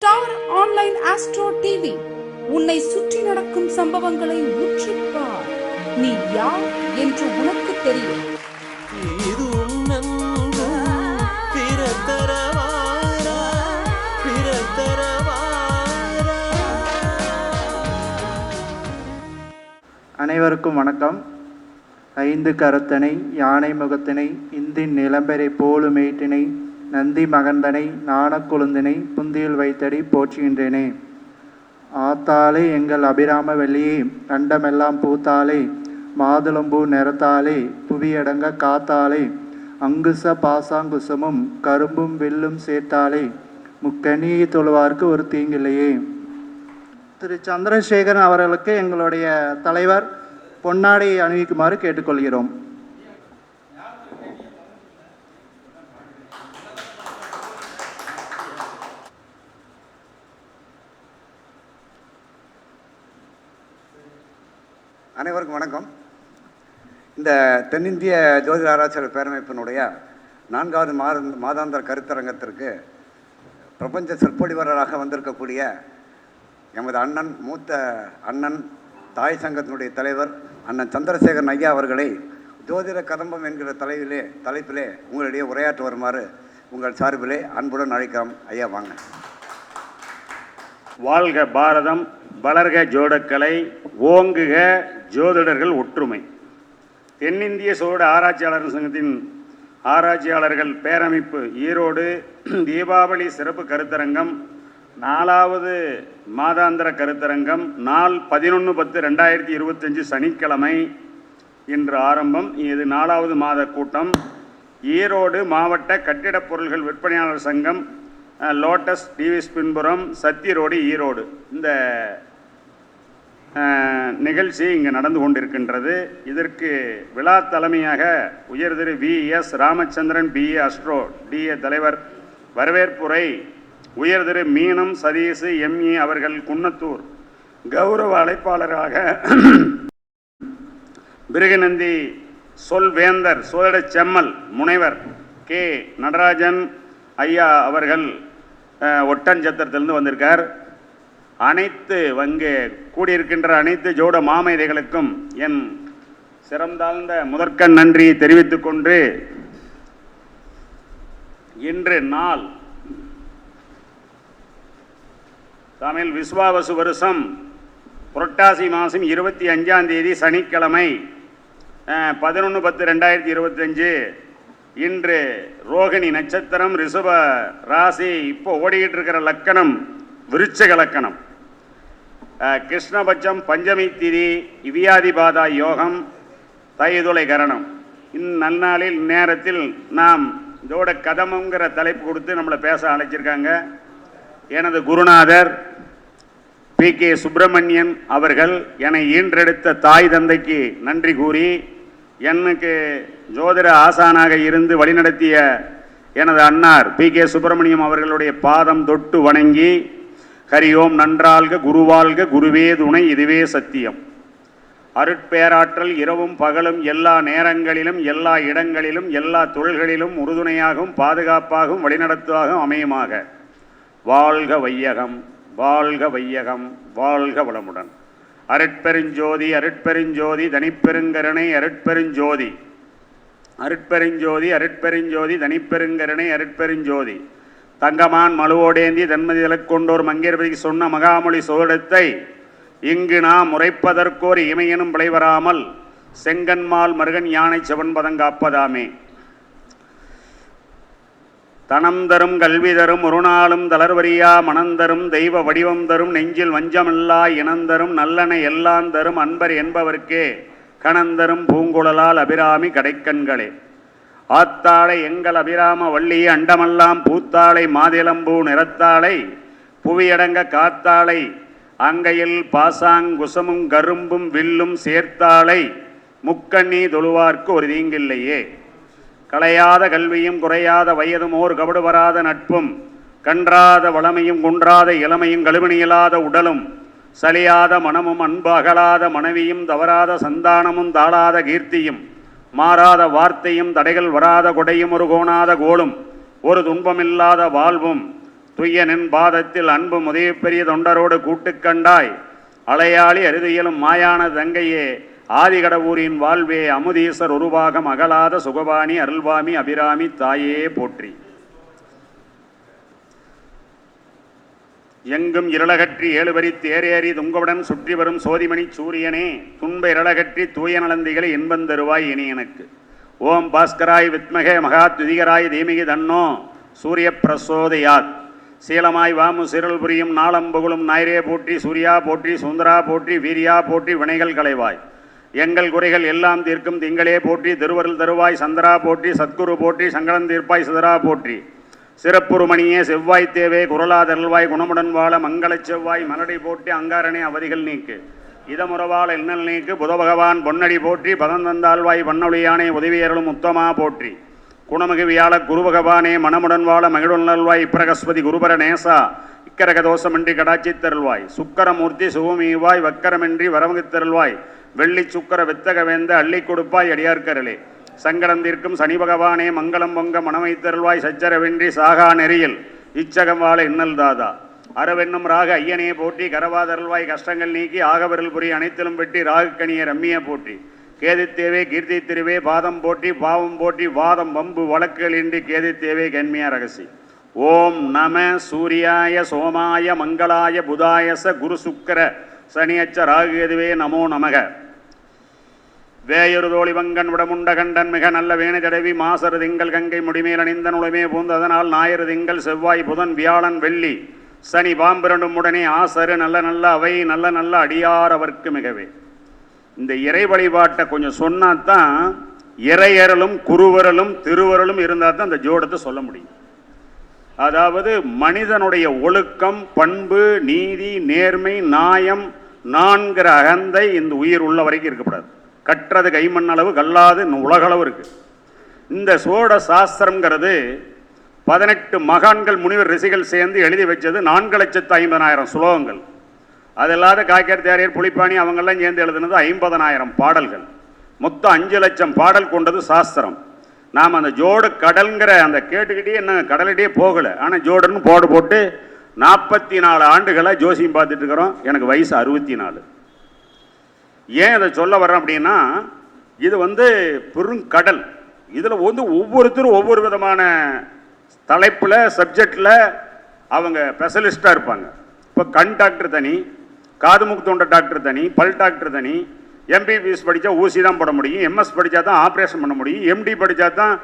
Star online astro TV உன்னை சுற்றி நடக்கும் சம்பவங்களை உற்றுப்பார். நீ யார் என்று உனக்கு தெரியும். அனைவருக்கும் வணக்கம். ஐந்து கரத்தனை யானை முகத்தினை இந்தின் நிலம்பெறை போலுமேட்டினை நந்தி மகந்தனை நாணக்குழுந்தினை புந்தியில் வைத்தடி போற்றுகின்றேனே. ஆத்தாலே எங்கள் அபிராம வெள்ளியே, கண்டமெல்லாம் பூத்தாலே, மாதுளம்பூ நிறத்தாலே, புவியடங்க காத்தாலே, அங்குச பாசாங்குசமும் கரும்பும் வில்லும் சேர்த்தாலே, முக்கணியை தொழுவார்க்கு ஒரு தீங்கில்லையே. திரு சந்திரசேகரன் அவர்களுக்கு எங்களுடைய தலைவர் பொன்னாடையை அணிவிக்குமாறு கேட்டுக்கொள்கிறோம். அனைவருக்கும் வணக்கம். இந்த தென்னிந்திய ஜோதிட ஆராய்ச்சியாளர் பேரமைப்பினுடைய 4வது மாதாந்திர கருத்தரங்கத்திற்கு பிரபஞ்ச சொற்பொழிவராக வந்திருக்கக்கூடிய எமது அண்ணன், மூத்த அண்ணன், தாய் சங்கத்தினுடைய தலைவர் அண்ணன் சந்திரசேகரன் ஐயா அவர்களை ஜோதிட கதம்பம் என்கிற தலைப்பிலே உங்களிடையே உரையாற்ற வருமாறு உங்கள் சார்பிலே அன்புடன் அழைக்கிறோம். ஐயா வாங்க. வாழ்க பாரதம், வளர்க ஜோடக்கலை, ஓங்குக ஜோதிடர்கள் ஒற்றுமை. தென்னிந்திய சோழ ஆராய்ச்சியாளர் சங்கத்தின் ஆராய்ச்சியாளர்கள் பேரமைப்பு ஈரோடு தீபாவளி சிறப்பு கருத்தரங்கம் 4வது மாதாந்திர கருத்தரங்கம் நாள் 11/10/2025 சனிக்கிழமை இன்று ஆரம்பம். இது 4வது மாத கூட்டம். ஈரோடு மாவட்ட கட்டிடப் பொருள்கள் விற்பனையாளர் சங்கம், லோட்டஸ் டிவிஎஸ் பின்புறம், சத்தி ரோடு, ஈரோடு. இந்த நிகழ்ச்சி இங்கு நடந்து கொண்டிருக்கின்றது. இதற்கு விழா தலைமையாக உயர் திரு VS Ramachandran BA astro DA தலைவர் வரவேற்புரை உயர் திரு மீனம் சதீஷ் ME அவர்கள் குன்னத்தூர் கௌரவ அழைப்பாளராக பிருகநந்தி சொல்வேந்தர் சோழ செம்மல் முனைவர் K நடராஜன் ஐயா அவர்கள் ஒட்டஞ்சத்திரத்திலிருந்து வந்திருக்கார். அனைத்து அங்கே கூடியிருக்கின்ற அனைத்து ஜோட மாமேதைகளுக்கும் என் சிறந்தாழ்ந்த முதற்கண் நன்றியை தெரிவித்துக் கொண்டு, இன்று நாள் தமிழ் விஸ்வாவசு வருஷம் புரட்டாசி மாதம் 25ஆம் தேதி சனிக்கிழமை 11/10/2025. இன்று ரோகிணி நட்சத்திரம், ரிஷப ராசி. இப்போ ஓடிக்கிட்டு இருக்கிற லக்கணம் விருச்சக லக்கணம். கிருஷ்ணபட்சம் பஞ்சமி திதி, இவியாதிபாதா யோகம், தைதுளை கரணம். இந்நன்னாளில் நேரத்தில் நாம் இதோட கதமங்கிற தலைப்பு கொடுத்து நம்மளை பேச அழைச்சிருக்காங்க. எனது குருநாதர் PK சுப்பிரமணியன் அவர்கள் என்னை ஈன்றெடுத்த தாய் தந்தைக்கு நன்றி கூறி, எனக்கு ஜோதிட ஆசானாக இருந்து வழிநடத்திய எனது அன்னார் PK சுப்பிரமணியம் அவர்களுடைய பாதம் தொட்டு வணங்கி, ஹரியோம் நன்றாள்க குருவாள்க குருவே துணை இதுவே சத்தியம். அருட்பேராற்றல் இரவும் பகலும் எல்லா நேரங்களிலும் எல்லா இடங்களிலும் எல்லா தொழில்களிலும் உறுதுணையாகவும் பாதுகாப்பாகவும் வழிநடத்துவாகவும் அமையுமாக. வாழ்க வையகம், வாழ்க வையகம், வாழ்க வளமுடன். அருட்பெருஞ்சோதி அருட்பெருஞ்சோதி தனிப்பெருங்கருணை அருட்பெருஞ்சோதி, அருட்பெருஞ்சோதி அருட்பெருஞ்சோதி தனிப்பெருங்கருணை அருட்பெருஞ்சோதி. தங்கமான் மலுவோடேந்தி தன்மதிதலைக் கொண்டோர் மங்கேற்பதிக்கு சொன்ன மகாமொழி சோழத்தை இங்கு நாம் உரைப்பதற்கோர் இமையனும் விளைவராமல் செங்கன்மால் மருகன் யானை செவன் பதங்காப்பதாமே. தனம் தரும் கல்வி தரும் ஒரு நாளும் தளர்வரியா மனந்தரும் தெய்வ வடிவம் தரும் நெஞ்சில் வஞ்சமில்லா இனந்தரும் நல்லென எல்லாம் தரும் அன்பர் என்பவர்க்கே கணந்தரும் பூங்குழலால் அபிராமி கடைக்கண்களே. ஆத்தாளை எங்கள் அபிராம வள்ளி, அண்டமெல்லாம் பூத்தாளை, மாதிளம்பூ நிறத்தாளை, புவியடங்க காத்தாளை, அங்கையில் பாசாங்குசமும் கரும்பும் வில்லும் சேர்த்தாளை, முக்கண்ணி தொழுவார்க்கு ஒரு தீங்கில்லையே. களையாத கல்வியும் குறையாத வயதும் ஓர் கபடு வராத நட்பும், கன்றாத வளமையும் குன்றாத இளமையும் கழுவினியலாத உடலும், சலியாத மனமும் அன்பு அகலாத மனைவியும் தவறாத சந்தானமும் தாளாத கீர்த்தியும், மாறாத வார்த்தையும் தடைகள் வராத கொடையும் ஒரு கோணாத கோலும் ஒரு துன்பமில்லாத வாழ்வும் துய்யனின் பாதத்தில் அன்பு முதிய பெரிய தொண்டரோடு கூட்டுக்கண்டாய் அலையாளி அருதியலும் மாயான தங்கையே ஆதிகடவூரின் வாழ்வே அமுதீசர் உருவாகம் அகலாத சுகபாணி அருள்வாமி அபிராமி தாயே போற்றி. எங்கும் இருளகற்றி ஏழுவரி தேரேறி துங்கவுடன் சுற்றி வரும் சோதிமணி சூரியனே துன்ப இருளகற்றி தூய நலந்திகளை இன்பந்தருவாய் இனி எனக்கு. ஓம் பாஸ்கராய் வித்மகே மகாத்விதிகராய் தீமிகி தன்னோ சூரிய பிரசோதயாத். சீலமாய் வாமு சிறல் புரியும் நாளம்புகளும் நாயரே போற்றி. சூர்யா போற்றி, சுந்தரா போற்றி, வீரியா போற்றி, வினைகள் களைவாய் எங்கள் குறைகள் எல்லாம் தீர்க்கும் திங்களே போற்றி. திருவருள் தருவாய் சந்திரா போற்றி. சத்குரு போற்றி, சங்கடம் தீர்ப்பாய் சிதரா போற்றி. சிறப்புருமணியே செவ்வாய் தேவே குரலாதல்வாய் குணமுடன் வாழ மங்களச் செவ்வாய் மலடி போற்றி. அங்காரணே அவதிகள் நீக்கு இதமுறவாள் எண்ணல் நீக்கு. புத பகவான் பொன்னடி போற்றி. பதந்தந்தாழ்வாய் வண்ணொழியானே உதவியர்களும் உத்தமா போற்றி. குணமிகு வியாழ குரு பகவானே மனமுடன் வாழ மகிழுள் நல்வாய். இப்பிரகஸ்பதி குருபர நேசா இக்கரக தோஷமின்றி கடாட்சி தருள்வாய். சுக்கரமூர்த்தி சுகமீவாய் வக்கரமின்றி வரமுகித்தருள்வாய். வெள்ளி சுக்கர வித்தக வேந்த அள்ளி கொடுப்பாய் அடியார்கரலே. சங்கடந்திற்கும் சனி பகவானே மங்களம் பொங்க மனமைத்தருள்வாய். சச்சரவென்றி சாகா நெறியில் இச்சகம் வாழ இன்னல் தாதா. அரவென்னும் ராக ஐயனே போற்றி. கரவாதருள்வாய் கஷ்டங்கள் நீக்கி ஆகவரில் புரி அனைத்திலும் வெட்டி ராகுக்கணிய ரம்மிய போற்றி. கேதித்தேவே கீர்த்தி திருவே பாதம் போற்றி. பாவம் போற்றி வாதம் வம்பு வழக்குகளின்றி கேதித்தேவே கண்மிய ரகசி. ஓம் நம சூர்யாய சோமாய மங்களாய புதாயச குரு சுக்கர சனியச்ச ராகுகேதுவே நமோ நமக. வேயொரு தோழி வங்கன் விடமுண்ட கண்டன் மிக நல்ல வேணை தடவி மாசரு திங்கள் கங்கை முடிமேல் அணிந்த நுழைமே பூந்ததனால் ஞாயிறு திங்கள் செவ்வாய் புதன் வியாழன் வெள்ளி சனி பாம்பிரண்டும் உடனே ஆசரு நல்ல நல்ல அவை நல்ல நல்ல அடியார் அவர்க்கு மிகவே. இந்த இறை வழிபாட்டை கொஞ்சம் சொன்னாதான் இறையறலும் குருவரலும் திருவரலும் இருந்தால் தான் அந்த ஜோடத்தை சொல்ல முடியும். அதாவது மனிதனுடைய ஒழுக்கம், பண்பு, நீதி, நேர்மை, நியாயம், நான்கிற அகந்தை இந்த உயிர் உள்ள வரைக்கும் இருக்கக்கூடாது. கற்றது கைமண் அளவு கல்லாது உலகளவு இருக்கு. இந்த சோட சாஸ்திரம்ங்கிறது 18 மகான்கள் முனிவர் ரிஷிகள் சேர்ந்து எழுதி வச்சது 4,50,000 ஸ்லோகங்கள். அது இல்லாத காய்கறி தேரையர் புலிப்பாணி அவங்கெல்லாம் சேர்ந்து எழுதுனது 50,000 பாடல்கள். மொத்தம் 5,00,000 பாடல் கொண்டது சாஸ்திரம். நாம் அந்த ஜோடு கடல்ங்கிற அந்த கேட்டுக்கிட்டே என்ன கடலிட்டே போகலை. ஆனால் ஜோடுன்னு போட்டு 44 ஆண்டுகளாக ஜோசியம் பார்த்துட்டு இருக்கிறோம். எனக்கு வயசு 64. ஏன் இதை சொல்ல வர்றேன் அப்படின்னா, இது பெருங்கடல். இதில் ஒவ்வொருத்தரும் ஒவ்வொரு விதமான தலைப்பில் சப்ஜெக்டில் அவங்க ஸ்பெஷலிஸ்டாக இருப்பாங்க. இப்போ கண் டாக்டர் தனி, காது மூக்கு தொண்டை டாக்டர் தனி, பல் டாக்டர் தனி. எம்பிபிஎஸ் படித்தா ஊசி தான் போட முடியும், எம்எஸ் படித்தா தான் ஆப்ரேஷன் பண்ண முடியும், எம்டி படித்தா தான்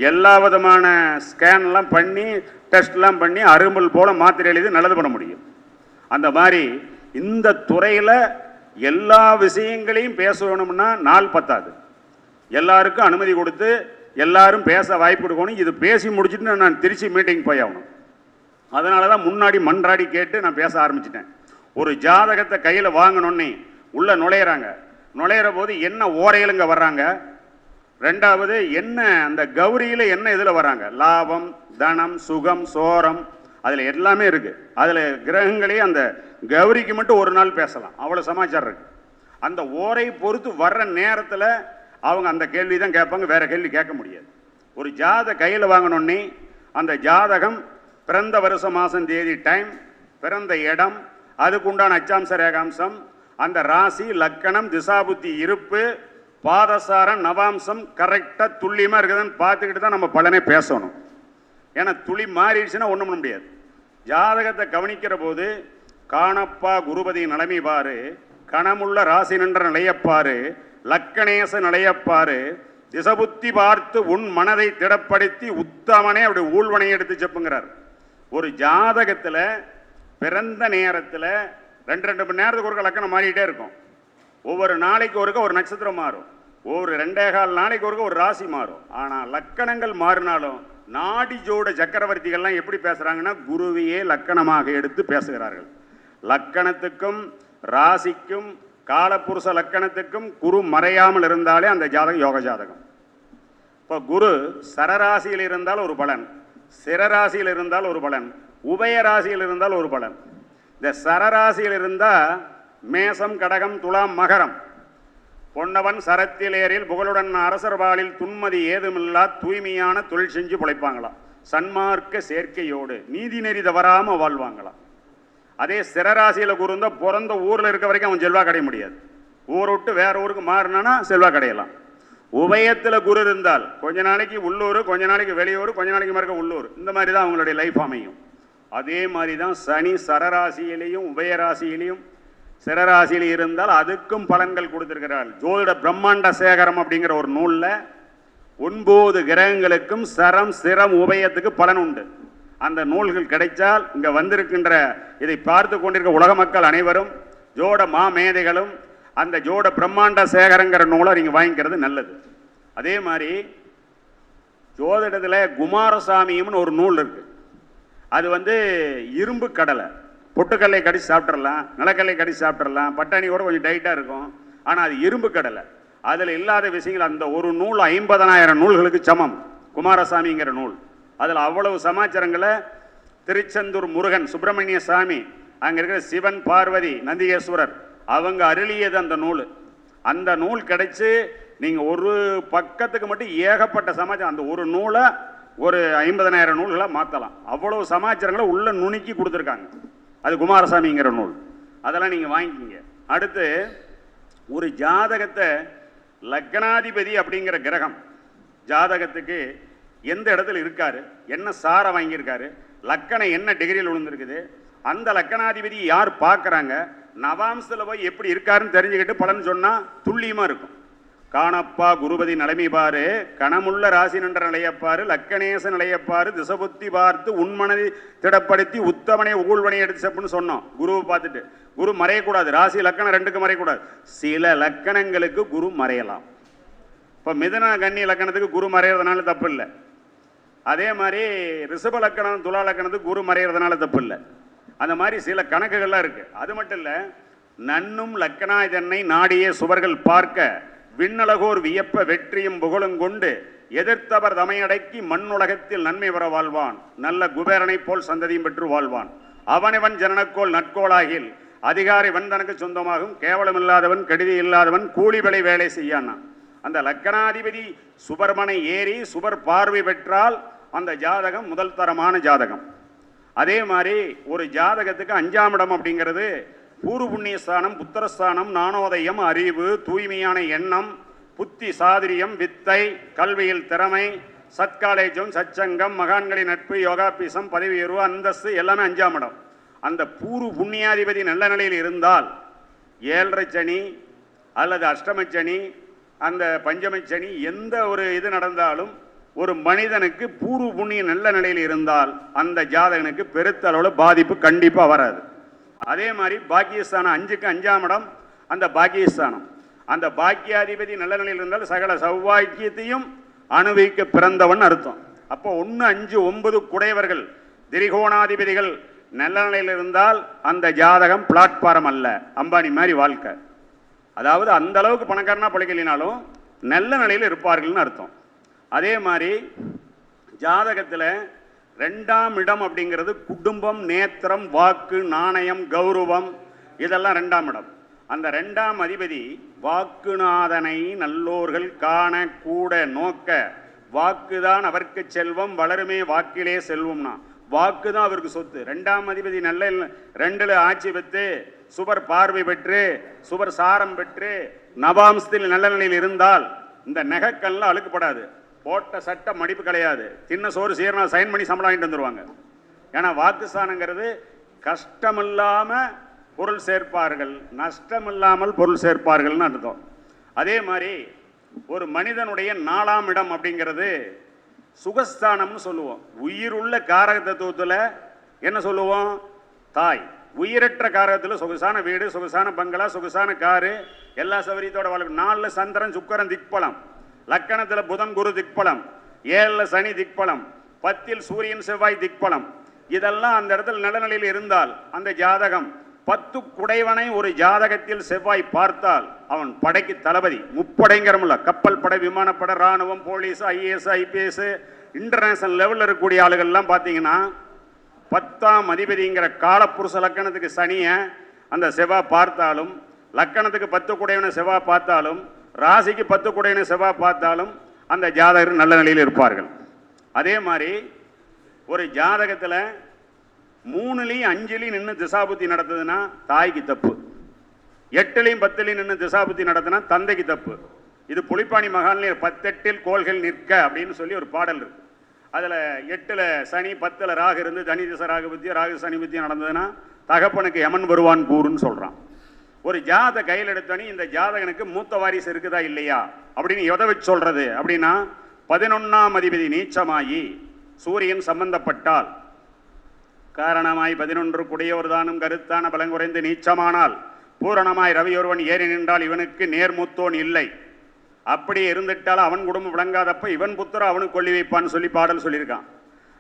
எல்லா விதமான ஸ்கேன்லாம் பண்ணி டெஸ்ட்லாம் பண்ணி அரும்பல் போல் மாத்திரை எழுதி நல்லது பண்ண முடியும். அந்த மாதிரி இந்த துறையில் எல்லா விஷயங்களையும் பேச வேணும்னா நாள் பத்தாது. எல்லாருக்கும் அனுமதி கொடுத்து எல்லாரும் பேச வாய்ப்பு கொடுக்கணும். இது பேசி முடிச்சுட்டு நான் திருச்சி மீட்டிங் போய் ஆகணும். அதனால தான் முன்னாடி மன்றாடி கேட்டு நான் பேச ஆரம்பிச்சிட்டேன். ஒரு ஜாதகத்தை கையில் வாங்கணுன்னே உள்ளே நுழையிற போது என்ன ஓரையிலுங்க வர்றாங்க, ரெண்டாவது என்ன அந்த கௌரியில் என்ன இதில் வர்றாங்க, லாபம், தனம், சுகம், சோரம், அதில் எல்லாமே இருக்குது. அதில் கிரகங்களே அந்த கௌரிக்கு மட்டும் ஒரு நாள் பேசலாம், அவ்வளோ சமாச்சாரம் இருக்குது. அந்த ஓரை பொறுத்து வர்ற நேரத்தில் அவங்க அந்த கேள்வி தான் கேட்பாங்க, வேறு கேள்வி கேட்க முடியாது. ஒரு கையில் வாங்கணுன்னே அந்த ஜாதகம் பிறந்த வருஷம் மாதம் தேதி டைம், பிறந்த இடம், அதுக்குண்டான அச்சாம்ச ரேகாம்சம், அந்த ராசி லக்கணம் திசாபுத்தி இருப்பு பாதசாரம் நவாம்சம் கரெக்டாக துல்லியமாக இருக்குதுன்னு பார்த்துக்கிட்டு தான் நம்ம பலனே பேசணும். ஏன்னா துளி மாறிடுச்சுன்னா ஒன்றும் பண்ண முடியாது. ஜாதகத்தை கவனிக்கிற போது காணப்பா குருபதி நிலைமை பாரு, கணமுள்ள ராசி நின்ற நிலையப்பாரு, லக்கணேச நிலையப்பாரு, திசபுத்தி பார்த்து உன் மனதை திடப்படுத்தி உத்தமனே அப்படி ஊழ்வனை எடுத்து செப்புங்கிறார். ஒரு ஜாதகத்தில் பிறந்த நேரத்தில் 2 மணி நேரத்துக்கு ஒருக்க லக்கணம் மாறிக்கிட்டே இருக்கும். ஒவ்வொரு நாளைக்கு ஒருக்க ஒரு நட்சத்திரம் மாறும், ஒவ்வொரு 2.25 நாளைக்கு ஒருக்க ஒரு ராசி மாறும். ஆனால் லக்கணங்கள் மாறினாலும் நாடி ஜோட சக்கரவர்த்திகள்லாம் எப்படி பேசுகிறாங்கன்னா குருவையே லக்கணமாக எடுத்து பேசுகிறார்கள். லக்கணத்துக்கும் ராசிக்கும் காலப்புருஷ லக்கணத்துக்கும் குரு மறையாமல் இருந்தாலே அந்த ஜாதகம் யோக ஜாதகம். இப்போ குரு சரராசியில் இருந்தால் ஒரு பலன், சிரராசியில் இருந்தால் ஒரு பலன், உபயராசியில் இருந்தால் ஒரு பலன். இந்த சரராசியில் இருந்தால் மேசம், கடகம், துலாம், மகரம். பொன்னவன் சரத்திலேரில் புகழுடன் அரசர் வாளில் துன்மதி ஏதுமில்லா தூய்மையான தொழில் செஞ்சு பிழைப்பாங்களாம். சன்மார்க்க சேர்க்கையோடு நீதி நெறி தவறாம வாழ்வாங்களாம். அதே சிறராசியில குரு இருந்தால் பிறந்த ஊரில் இருக்க வரைக்கும் அவன் செல்வாக்கு அடைய முடியாது. ஊரை விட்டு வேற ஊருக்கு மாறினானா செல்வாக்கு அடையலாம். உபயத்தில் குரு இருந்தால் கொஞ்ச நாளைக்கு உள்ளூர், கொஞ்ச நாளைக்கு வெளியூர், கொஞ்ச நாளைக்கு மறுக்க உள்ளூர், இந்த மாதிரி தான் அவங்களுடைய லைஃப் அமையும். அதே மாதிரி தான் சனி சரராசியிலையும் உபயராசியிலையும் சிறராசியில் இருந்தால் அதுக்கும் பலன்கள் கொடுத்திருக்கிறார். ஜோதிட பிரம்மாண்ட சேகரம் அப்படிங்கிற ஒரு நூலில் 9 கிரகங்களுக்கும் சரம் சிரம் உபயத்துக்கு பலன் உண்டு. அந்த நூல்கள் கிடைச்சால் இங்கே வந்திருக்கின்ற இதை பார்த்து கொண்டிருக்க உலக மக்கள் அனைவரும் ஜோட மாமேதைகளும் அந்த ஜோட பிரம்மாண்ட சேகரங்கிற நூலை நீங்கள் வாங்கிக்கிறது நல்லது. அதே மாதிரி ஜோதிடத்தில் குமாரசாமியம்னு ஒரு நூல் இருக்கு. அது இரும்பு கடலை, பொட்டுக்கல்லை கடிச்சு சாப்பிட்றலாம், நிலக்கல்லை கடிச்சு சாப்பிட்றலாம், பட்டாணி கூட கொஞ்சம் டைட்டாக இருக்கும். ஆனால் அது இரும்பு கடலை. அதில் இல்லாத விஷயங்கள் அந்த ஒரு நூல் 50,000 நூல்களுக்கு சமம். குமாரசாமிங்கிற நூல் அதில் அவ்வளவு சமாச்சாரங்களை திருச்செந்தூர் முருகன், சுப்பிரமணிய சாமி, அங்கே இருக்கிற சிவன், பார்வதி, நந்திகேஸ்வரர் அவங்க அருளியது அந்த நூல். அந்த நூல் கிடைச்சி நீங்கள் ஒரு பக்கத்துக்கு மட்டும் ஏகப்பட்ட சமாச்சாரம், அந்த ஒரு நூலை ஒரு 50,000 நூல்களாக மாற்றலாம். அவ்வளவு சமாச்சாரங்களை உள்ள நுணுக்கி கொடுத்துருக்காங்க. அது குமாரசாமிங்கிற நூல். அதெல்லாம் நீங்கள் வாங்கிக்கிங்க. அடுத்து ஒரு ஜாதகத்தை லக்னாதிபதி அப்படிங்கிற கிரகம் ஜாதகத்துக்கு எந்த இடத்துல இருக்காரு, என்ன சாரை வாங்கியிருக்காரு, லக்கணம் என்ன டிகிரியில் விழுந்திருக்குது, அந்த லக்கணாதிபதி யார் பார்க்குறாங்க, நவாம்சத்தில் போய் எப்படி இருக்காருன்னு தெரிஞ்சுக்கிட்டு பலன் சொன்னால் துல்லியமாக இருக்கும். காணப்பா குருபதி நிலைமை பாரு, கணமுள்ள ராசி நின்ற நிலையப்பாரு, லக்கணேச நிலையப்பாரு, திசபுத்தி பார்த்து உண்மனதை திடப்படுத்தி உத்தமனை ஊழ்வனை எடுத்து செப்புன்னு சொன்னோம். குருவை பார்த்துட்டு குரு மறையக்கூடாது. ராசி லக்கணம் 2க்கு மறையக்கூடாது. சில லக்கணங்களுக்கு குரு மறையலாம். இப்போ மிதுன கன்னி லக்கணத்துக்கு குரு மறையிறதுனால தப்பு இல்லை. அதே மாதிரி ரிஷப லக்கணம் துலா லக்கணத்துக்கு குரு மறையிறதுனால தப்பு இல்லை. அந்த மாதிரி சில கணக்குகள்லாம் இருக்குது. அது மட்டும் இல்லை, நன்னும் லக்கணாதன்னை நாடிய சுவர்கள் பார்க்க விண்ணலகோர் வியப்ப வெற்றியும் புகழும் கொண்டு எதிர்த்தவர் தமையடக்கி மண்ணுலகத்தில் நன்மை வர வாழ்வான். நல்ல குபேரனை போல் சந்ததியும் பெற்று வாழ்வான். அவனவன் ஜனனக்கோள் நட்கோளாகில் அதிகாரி வந்தனுக்கு சொந்தமாகும். கேவலமில்லாதவன் கெடுதி இல்லாதவன் கூலிவிலை வேலை செய்யானா. அந்த லக்கணாதிபதி சுபர்மனை ஏறி சுபர் பார்வை பெற்றால் அந்த ஜாதகம் முதல் தரமான ஜாதகம். அதே மாதிரி ஒரு ஜாதகத்துக்கு 5ஆம் இடம் அப்படிங்கிறது பூர்வ புண்ணியஸ்தானம், புத்திரஸ்தானம், ஞானோதயம், அறிவு, தூய்மையான எண்ணம், புத்தி சாதுரியம், வித்தை, கல்வியில் திறமை, சத்காலேஜம், சச்சங்கம், மகான்களின் நட்பு, யோகாபீசம், பதவி உயர்வு, அந்தஸ்து எல்லாமே 5ஆம் இடம். அந்த பூர்வ புண்ணியாதிபதி நல்ல நிலையில் இருந்தால் 7.5 சனி அல்லது அஷ்டமச்சனி, அந்த பஞ்சமச்சனி, எந்த ஒரு இது நடந்தாலும் ஒரு மனிதனுக்கு பூர்வ புண்ணிய நல்ல நிலையில் இருந்தால் அந்த ஜாதகனுக்கு பெருத்த அளவில் பாதிப்பு கண்டிப்பாக வராது. அதே மாதிரி பாக்கியஸ்தானம் 5க்கு 5ஆம் இடம் அந்த பாக்கியஸ்தானம். அந்த பாக்கியாதிபதி நல்ல நிலையில் இருந்தால் சகல சௌவாக்கியத்தையும் அனுபவிக்க பிறந்தவன் அர்த்தம். அப்போ 1, 5, 9 குடையவர்கள் திரிகோணாதிபதிகள் நல்ல நிலையில் இருந்தால் அந்த ஜாதகம் பிளாட்பாரம் அல்ல, அம்பானி மாதிரி வாழ்க்கை. அதாவது அந்த அளவுக்கு பணக்காரனா பழக்கலினாலும் நல்ல நிலையில் இருப்பார்கள்னு அர்த்தம். அதே மாதிரி ஜாதகத்தில் 2ஆம் இடம் அப்படிங்கிறது குடும்பம், நேத்திரம், வாக்கு, நாணயம், கௌரவம், இதெல்லாம் 2ஆம் இடம். அந்த 2ஆம் அதிபதி வாக்குநாதனை நல்லோர்கள் காண கூட நோக்க வாக்குதான் அவருக்கு செல்வம் வளருமே வாக்கிலே செல்வம்னா வாக்கு தான் அவருக்கு சொத்து. 2ஆம் அதிபதி நல்ல 2ல் ஆட்சி பெற்று சுபர் பார்வை பெற்று சுபர் சாரம் பெற்று நவாம்சத்தில் நல்ல நிலையில் இருந்தால் இந்த நெகக்கல்லாம் அழுக்கப்படாது. போட்ட சட்டை மடிப்பு கிடையாது. சின்ன சோறு சீரனா சைன் பண்ணி சம்பளம் வாங்கிட்டு வந்துடுவாங்க. ஏன்னா வாக்குஸ்தானங்கிறது கஷ்டமில்லாமல் பொருள் சேர்ப்பார்கள், நஷ்டமில்லாமல் பொருள் சேர்ப்பார்கள்னு அர்த்தம். அதே மாதிரி ஒரு மனிதனுடைய 4ஆம் இடம் அப்படிங்கிறது சுகஸ்தானம்னு சொல்லுவோம். உயிருள்ள காரக தத்துவத்தில் என்ன சொல்லுவோம்? தாய். உயிரற்ற காரகத்தில் சொகுசான வீடு, சொகுசான பங்களா, சொகுசான காரு, எல்லா சௌகரியத்தோட வாழ்க்கை. 4ல் சந்திரன் சுக்கரன் திக்பலம், லக்கணத்தில் புதன் குரு திக்பலம், 7ல் சனி திக்பலம், 10ல் சூரியன் செவ்வாய் திக்பலம். இதெல்லாம் அந்த இடத்துல நலநிலையில் இருந்தால் அந்த ஜாதகம் 10 குடைவனை ஒரு ஜாதகத்தில் செவ்வாய் பார்த்தால் அவன் படைக்கு தளபதி. முப்படைங்கிறமில்ல, கப்பல் படை, விமானப்படை, இராணுவம், போலீஸ், ஐஏஎஸ், ஐபிஎஸ், இன்டர்நேஷனல் லெவலில் இருக்கக்கூடிய ஆளுகள்லாம் பார்த்தீங்கன்னா 10ஆம் அதிபதிங்கிற காலப்புருஷ லக்கணத்துக்கு சனியை அந்த செவ்வாய் பார்த்தாலும், லக்கணத்துக்கு 10 குடைவனை செவ்வாய் பார்த்தாலும், ராசிக்கு 10 குடைவனை செவ்வாய் பார்த்தாலும் அந்த ஜாதகர் நல்ல நிலையில் இருப்பார்கள். அதே மாதிரி ஒரு ஜாதகத்தில் 3லையும் 5லையும் நின்று திசாபுத்தி நடத்துதுன்னா தாய்க்கு தப்பு, 8லையும் 10லையும் நின்று திசாபுத்தி நடத்தினா தந்தைக்கு தப்பு. இது புலிப்பாணி மகான்ல 18 கோள்கள் நிற்க அப்படின்னு சொல்லி ஒரு பாடல் இருக்கு. அதில் 8ல் சனி 10ல் ராகு இருந்து தனி திசை ராகு புத்தி ராகு சனி புத்தி நடந்ததுன்னா தகப்பனுக்கு யமன் வருவான் கூறுன்னு சொல்கிறான். ஒரு ஜாத கையில் எடுத்தோன்னே இந்த ஜாதகனுக்கு மூத்த வாரிசு இருக்குதா இல்லையா அப்படின்னு எதை வச்சு சொல்றது அப்படின்னா 11ஆம் அதிபதி நீச்சமாயி சூரியன் சம்பந்தப்பட்டால் காரணமாய் 11 குடையோர் தானும் கருத்தான பலங்குறைந்து நீச்சமானால் பூரணமாய் ரவி ஒருவன் ஏறி நின்றால் இவனுக்கு நேர்மூத்தோன் இல்லை, அப்படி இருந்துட்டால் அவன் குடும்பம் விளங்காதப்ப இவன் புத்திர அவனுக்கு கொள்ளி வைப்பான்னு சொல்லி பாடல் சொல்லியிருக்கான்.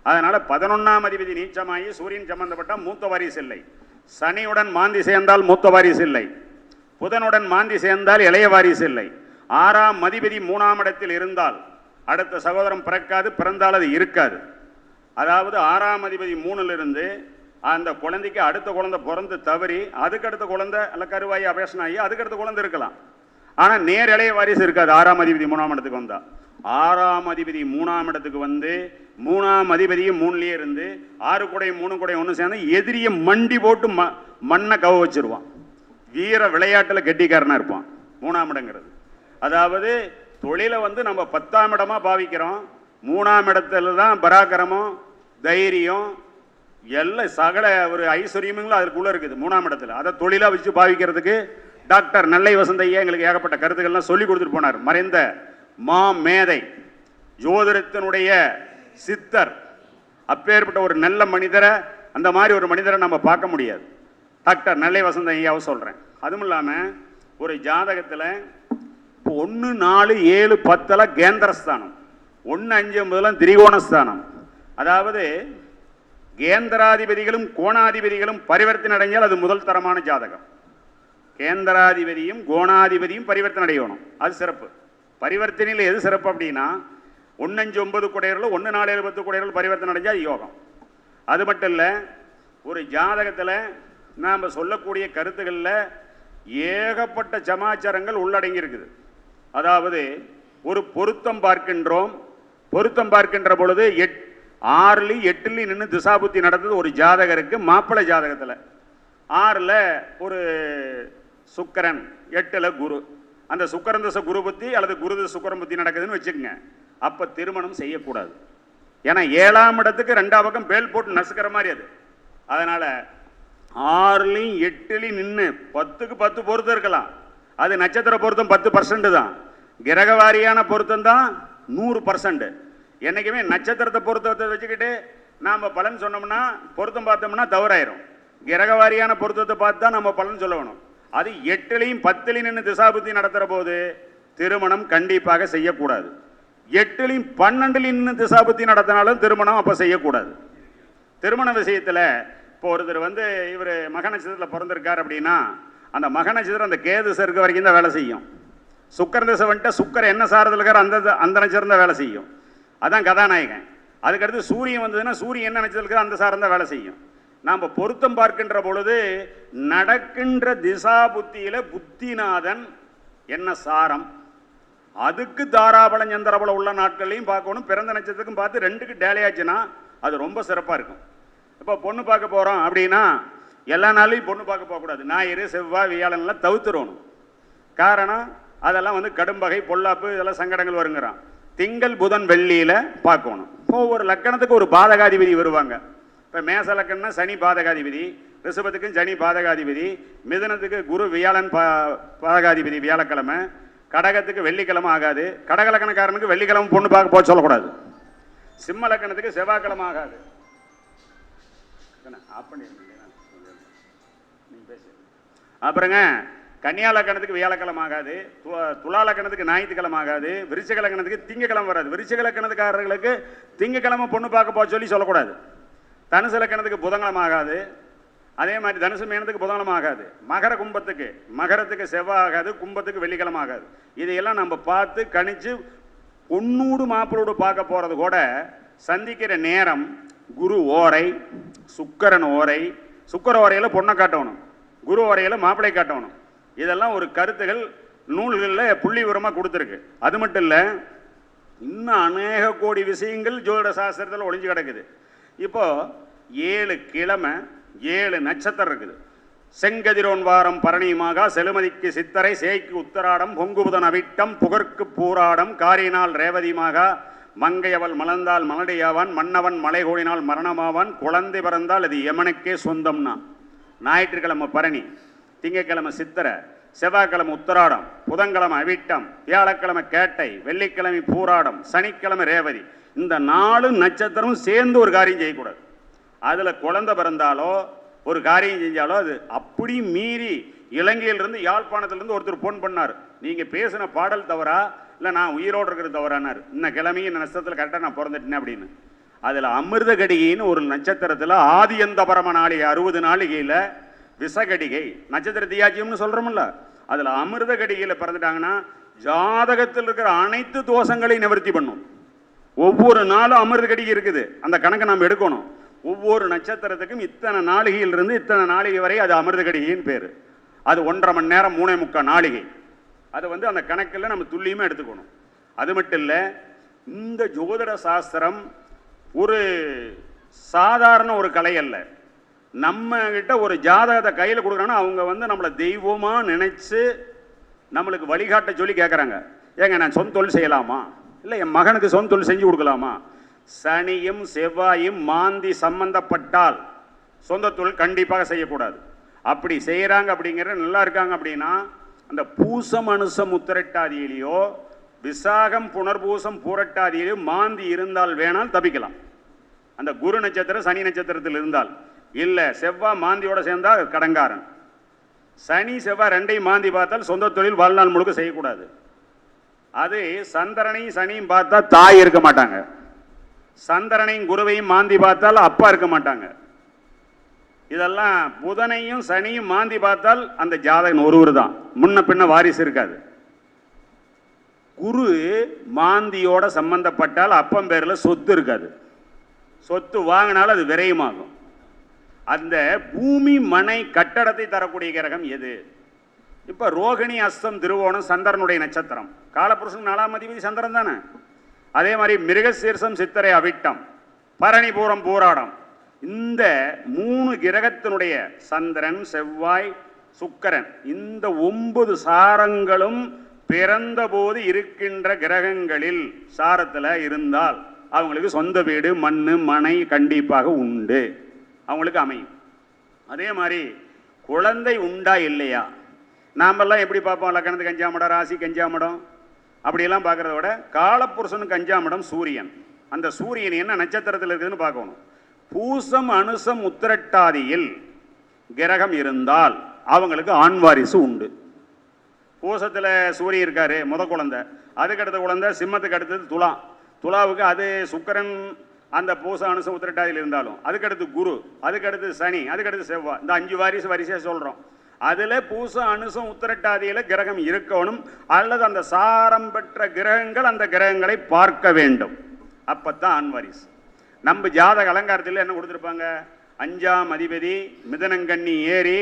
அதனால 11ஆம் அதிபதி நீச்சமாகி சூரியன் சம்பந்தப்பட்டால் மூத்த வாரிசு இல்லை. சனியுடன் மாந்தி சேர்ந்தால் மூத்த வாரிசு இல்லை, புதனுடன் மாந்தி சேர்ந்தால் இளைய வாரிசு இல்லை. 6ஆம் அதிபதி 3ஆம் இடத்தில் இருந்தால் அடுத்த சகோதரம் பிறக்காது, பிறந்தால் அது இருக்காது. அதாவது 6ஆம் அதிபதி 3ல் இருந்து அந்த குழந்தைக்கு அடுத்த குழந்தை பிறந்து தவறி அதுக்கு அடுத்த குழந்தை அல்ல கருவாயி அபேஷன் ஆகி அதுக்கு அடுத்த குழந்தை இருக்கலாம். ஆனால் நேர் இளைய வாரிசு இருக்காது. 6ஆம் அதிபதி 3ஆம் இடத்துக்கு வந்தா 6ஆம் அதிபதி 3ஆம் இடத்துக்கு வந்து 3ஆம் அதிபதியும் 3லயே இருந்து 6 குடை 3 குடை ஒன்று சேர்ந்து எதிரியை மண்டி போட்டு மண்ணை கவ வச்சிருவான். வீர விளையாட்டில் கெட்டிக்காரனா இருப்பான். 3ஆம் இடங்கிறது அதாவது தொழிலை வந்து நம்ம 10ஆம் இடமா பாவிக்கிறோம். 3ஆம் இடத்துல தான் பராக்கிரமம் தைரியம் எல்லாம் சகல ஒரு ஐஸ்வர்யமுங்களும் அதுக்குள்ள இருக்குது 3ஆம் இடத்துல. அதை தொழிலா வச்சு பாவிக்கிறதுக்கு டாக்டர் நெல்லை வசந்தையா எங்களுக்கு ஏகப்பட்ட கருத்துக்கள்லாம் சொல்லி கொடுத்துட்டு போனார். மறைந்த மா மேதை ஜோதிடத்தினுடைய சித்தர், அப்பேற்பட்ட ஒரு நல்ல மனிதரை அந்த மாதிரி ஒரு மனிதரை நம்ம பார்க்க முடியாது. டாக்டர் நெல்லை வசந்தையாவை சொல்றேன். அதுவும் இல்லாம ஒரு ஜாதகத்தில் 1, 4, 7, 10 கேந்திரஸ்தானம், 1, 5, 9 திரிகோணஸ்தானம். அதாவது கேந்திராதிபதிகளும் கோணாதிபதிகளும் பரிவர்த்தனை அடைஞ்சால் அது முதல் தரமான ஜாதகம். கேந்திராதிபதியும் கோணாதிபதியும் பரிவர்த்தனை அடையணும், அது சிறப்பு. பரிவர்த்தனையில் எது சிறப்பு அப்படின்னா 1, 5, 9 குடையர்கள் 1, 4, 7, 10 குடையர்கள் பரிவர்த்தனை அடைஞ்சால் யோகம். அது மட்டும் இல்லை, ஒரு ஜாதகத்தில் நாம் சொல்லக்கூடிய கருத்துக்களில் ஏகப்பட்ட சமாச்சாரங்கள் உள்ளடங்கி இருக்குது. அதாவது ஒரு பொருத்தம் பார்க்கின்றோம், பொருத்தம் பார்க்கின்ற பொழுது 6லையும் 8லையும் நின்று திசாபுத்தி நடந்தது ஒரு ஜாதகருக்கு. மாப்பிள்ளை ஜாதகத்தில் 6ல் ஒரு சுக்கரன், 8ல் குரு. அந்த சுக்கரன் தசை குரு புத்தி அல்லது குரு தசை சுக்கரன் புத்தி நடக்குதுன்னு வச்சுக்கோங்க. அப்போ திருமணம் செய்யக்கூடாது. ஏன்னா 7ஆம் இடத்துக்கு 2ஆம் பக்கம் பேல் போட்டு நசுக்கிற மாதிரி அது. அதனால் 6லையும் 8லையும் நின்று 10க்கு 10 பொருத்தம் இருக்கலாம். அது நட்சத்திர பொருத்தம் 10% தான். கிரகவாரியான பொருத்தம் தான் 100%. என்னைக்குமே நட்சத்திரத்தை பொருத்தத்தை வச்சுக்கிட்டு நாம் பலன் சொன்னோம்னா பொருத்தம் பார்த்தோம்னா தவறாயிரும். கிரகவாரியான பொருத்தத்தை பார்த்து தான் நம்ம பலன் சொல்லணும். அது 8லையும் 10லையும் நின்று திசாபுத்தி நடத்துகிற போது திருமணம் கண்டிப்பாக செய்யக்கூடாது. 8லையும் 12லையும் நின்று திசாபுத்தி நடத்தினாலும் திருமணம் அப்போ செய்யக்கூடாது. திருமண விஷயத்தில் இப்போ ஒருத்தர் வந்து இவர் மக நட்சத்திரத்தில் பிறந்திருக்கார் அப்படின்னா அந்த மக நட்சத்திரம் அந்த கேது இருக்க வரைக்கும் தான் வேலை செய்யும். சுக்கர திசை வந்துட்டு சுக்கர என்ன சாரத்தில் இருக்கார் அந்த நட்சத்திரம் தான் வேலை செய்யும். அதான் கதாநாயகன். அதுக்கடுத்து சூரியன் வந்ததுன்னா சூரியன் என்ன நட்சத்திரம் இருக்கிற அந்த சாரம் தான் வேலை செய்யும். நாம் பொருத்தம் பார்க்கின்ற பொழுது நடக்கின்ற திசா புத்தியில புத்திநாதன் என்ன சாரம், அதுக்கு தாராபலம் சந்திரபலம் உள்ள நாட்களையும் பார்க்கணும். பிறந்த நட்சத்திரத்துக்கும் பார்த்து 2க்கு டேலி ஆச்சுன்னா அது ரொம்ப சிறப்பாக இருக்கும். இப்போ பொண்ணு பார்க்க போகிறோம் அப்படின்னா எல்லா நாளையும் பொண்ணு பார்க்க போகக்கூடாது. ஞாயிறு செவ்வாய் வியாழன்லாம் தவிர்த்துடணும். காரணம் அதெல்லாம் வந்து கடும்பகை பொல்லாப்பு இதெல்லாம் சங்கடங்கள் வருங்கிறான். திங்கள் புதன் வெள்ளியில் பார்க்கணும். ஒவ்வொரு லக்கணத்துக்கு ஒரு பாதகாதிபதி வருவாங்க. இப்போ மேச லக்கணம்னா சனி பாதகாதிபதி, ரிஷபத்துக்கு சனி பாதகாதிபதி, மிதுனத்துக்கு குரு வியாழன் பாதகாதிபதி வியாழக்கிழமை, கடகத்துக்கு வெள்ளிக்கிழமை ஆகாது. கடக லக்கணக்காரனுக்கு வெள்ளிக்கிழமை பொண்ணு பார்க்க போக சொல்லக்கூடாது. சிம்ம லக்கணத்துக்கு செவ்வாய்க்கிழமை ஆகாது. அப்புறங்க கன்னியா லக்கணத்துக்கு வியாழக்கிழமை ஆகாது. துலா லக்கணத்துக்கு ஞாயிற்றுக்கிழமை ஆகாது. விருச்சிக லக்கணத்துக்கு திங்கக்கிழமை வராது. விருச்சிக லக்கணத்துக்காரர்களுக்கு திங்கக்கிழமை பொண்ணு பார்க்க போக சொல்லக்கூடாது. தனுசு லக்கணத்துக்கு புதன்கிழமை ஆகாது. அதே மாதிரி தனுசு மீனத்துக்கு புதன்கிழமை ஆகாது. மகர கும்பத்துக்கு மகரத்துக்கு செவ்வாய் ஆகாது. கும்பத்துக்கு வெள்ளிக்கிழமை ஆகாது. இதையெல்லாம் நம்ம பார்த்து கணிச்சு பொண்ணூடு மாப்பிளோடு பார்க்க போகிறது கூட சந்திக்கிற நேரம் குரு ஓரை, சுக்கரன் ஓரை. சுக்கர ஓரையில் பொண்ணை காட்டணும், குரு ஓரையில் மாப்பிளை காட்டணும். இதெல்லாம் ஒரு கருத்துகள் நூல்களில் புள்ளி விவரமாக கொடுத்துருக்கு. அது மட்டும் இல்லை, இன்னும் அநேக கோடி விஷயங்கள் ஜோதிட சாஸ்திரத்தில் ஒளிஞ்சு கிடக்குது. இப்போ 7 கிழமை 7 நட்சத்திரம் இருக்குது. செங்கதிரோன் வாரம் பரணியுமாக செலுமதிக்கு சித்தரை சேய்க்கு உத்தராடம் பொங்குபுதன் அவிட்டம் புகற்கு பூராடம் காரினால் ரேவதியுமாக மங்கையவள் மலர்ந்தால் மலடியாவான் மன்னவன் மலை கூடினால் மரணமாவான் குழந்தை பிறந்தால் அது யமனுக்கே சொந்தம்னா. ஞாயிற்றுக்கிழமை பரணி, திங்கக்கிழமை சித்திரை, செவ்வாய்க்கிழமை உத்தராடம், புதன்கிழமை அவிட்டம், வியாழக்கிழமை கேட்டை, வெள்ளிக்கிழமை பூராடம், சனிக்கிழமை ரேவதி. இந்த 4 நட்சத்திரமும் சேர்ந்து ஒரு காரியம் செய்யக்கூடாது. அதில் குழந்தை பிறந்தாலோ ஒரு காரியம் செஞ்சாலோ அது அப்படி மீறி இலங்கையிலிருந்து யாழ்ப்பாணத்திலிருந்து ஒருத்தர் ஃபோன் பண்ணார், நீங்கள் பேசின பாடல் தவறா இல்லை நான் உயிரோடு இருக்கிறது தவறானார். இந்த கிழமையும் இந்த நட்சத்திரத்தில் கரெக்டாக நான் பிறந்துட்டேன் அப்படின்னு. அதில் அமிர்த கடிகைன்னு ஒரு நட்சத்திரத்தில் ஆதியந்த பரம நாளிகை 60 நாளிகையில் விசகடிகை நட்சத்திர தியாஜியம்னு சொல்கிறோம்ல, அதில் அமிர்த கடிகையில் பிறந்துட்டாங்கன்னா ஜாதகத்தில் இருக்கிற அனைத்து தோஷங்களையும் நிவர்த்தி பண்ணும். ஒவ்வொரு நாளும் அமிர்த கடிகை இருக்குது, அந்த கணக்கை நாம் எடுக்கணும். ஒவ்வொரு நட்சத்திரத்துக்கும் இத்தனை நாளிகையிலிருந்து இத்தனை நாளிகை வரை அது அமிர்த கடிகைன்னு பேர். அது 1.5 மணி நேரம் 3.75 நாளிகை. அதை அந்த கணக்கில் நம்ம துல்லியமாக எடுத்துக்கணும். அது மட்டும் இல்லை, இந்த ஜோதிட சாஸ்திரம் ஒரு சாதாரண ஒரு கலை அல்ல. நம்ம கிட்ட ஒரு ஜாதகத்தை கையில் கொடுக்குறாங்கன்னா அவங்க நம்மளை தெய்வமாக நினைச்சு நம்மளுக்கு வழிகாட்ட சொல்லி கேட்குறாங்க, ஏங்க நான் சொந்த தொழில் செய்யலாமா, இல்லை என் மகனுக்கு சொந்த தொழில் செஞ்சு கொடுக்கலாமா. சனியும் செவ்வாயும் மாந்தி சம்பந்தப்பட்டால் சொந்த தொழில் கண்டிப்பாக செய்யக்கூடாது. அப்படி செய்கிறாங்க அப்படிங்கிற நல்லா இருக்காங்க அப்படின்னா அந்த பூசம் அனுசம் உத்திரட்டாதியிலையோ விசாகம் புனர்பூசம் பூரட்டாதியிலையோ மாந்தி இருந்தால் வேணால் தப்பிக்கலாம். அந்த குரு நட்சத்திரம் சனி நட்சத்திரத்தில் இருந்தால், இல்லை செவ்வாய் மாந்தியோட சேர்ந்தால் கடங்காரன். சனி செவ்வாய் 2ஐயும் மாந்தி பார்த்தால் சொந்த தொழில் வாழ்நாள் முழுக்க செய்யக்கூடாது. அது சந்திரனையும் சனியும் பார்த்தா தாய் இருக்க மாட்டாங்க, சந்திரனையும் குருவையும் மாந்தி பார்த்தால் அப்பா இருக்க மாட்டாங்க. இதெல்லாம் புதனையும் சனியும் மாந்தி பார்த்தால் அந்த ஜாதகன் ஒருவர் தான், முன்ன பின்ன வாரிசு இருக்காது. குரு மாந்தியோட சம்பந்தப்பட்டால் அப்பம் பேரில் சொத்து இருக்காது, சொத்து வாங்கினாலும் அது விரயமாகும். அந்த பூமி மனை கட்டடத்தை தரக்கூடிய கிரகம் எது? இப்போ ரோகிணி அஸ்தம் திருவோணம் சந்திரனுடைய நட்சத்திரம், காலபுருஷன் 4ஆம் அதிபதி சந்திரன் தானே. அதே மாதிரி மிருகசீர்ஷம் சித்திரை அவிட்டம் பரணிபூரம் பூராடம், இந்த 3 கிரகத்தினுடைய சந்திரன் செவ்வாய் சுக்கிரன் இந்த 9 சாரங்களும் பிறந்த போது இருக்கின்ற கிரகங்களில் சாரத்தில் இருந்தால் அவங்களுக்கு சொந்த வீடு மண்ணு மனை கண்டிப்பாக உண்டு, அவங்களுக்கு அமையும். அதே மாதிரி குழந்தை உண்டா இல்லையா, நாமெல்லாம் எப்படி பார்ப்போம், லக்கணத்துக்கு 5ஆம் இடம், ராசிக்கு 5ஆம் இடம் அப்படியெல்லாம் பார்க்குறத விட காலப்புருஷனுக்கு 5ஆம் இடம் சூரியன். அந்த சூரியன் என்ன நட்சத்திரத்தில் இருக்குதுன்னு பார்க்கணும். பூசம் அனுசம் உத்திரட்டாதியில் கிரகம் இருந்தால் அவங்களுக்கு ஆண் வாரிசு உண்டு. பூசத்தில் சூரியன் இருக்காரு, முத குழந்தை, அதுக்கு அடுத்த குழந்தை சிம்மத்துக்கு அடுத்தது துலா, துலாவுக்கு அது சுக்கிரன் அந்த பூச அனுசம் உத்திரட்டாதியில் இருந்தாலும், அதுக்கடுத்து குரு, அதுக்கடுத்து சனி, அதுக்கடுத்து செவ்வாய், இந்த 5 வாரிசு வரிசையாக சொல்கிறோம். அதில் பூச அனுசம் உத்திரட்டாதியில் கிரகம் இருக்கணும், அல்லது அந்த சாரம் பெற்ற கிரகங்கள் அந்த கிரகங்களை பார்க்க வேண்டும், அப்பத்தான் ஆண் வாரிசு. நம்ம ஜாதக அலங்காரத்தில் என்ன கொடுத்துருப்பாங்க, 5ஆம் அதிபதி மிதனங்கண்ணி ஏறி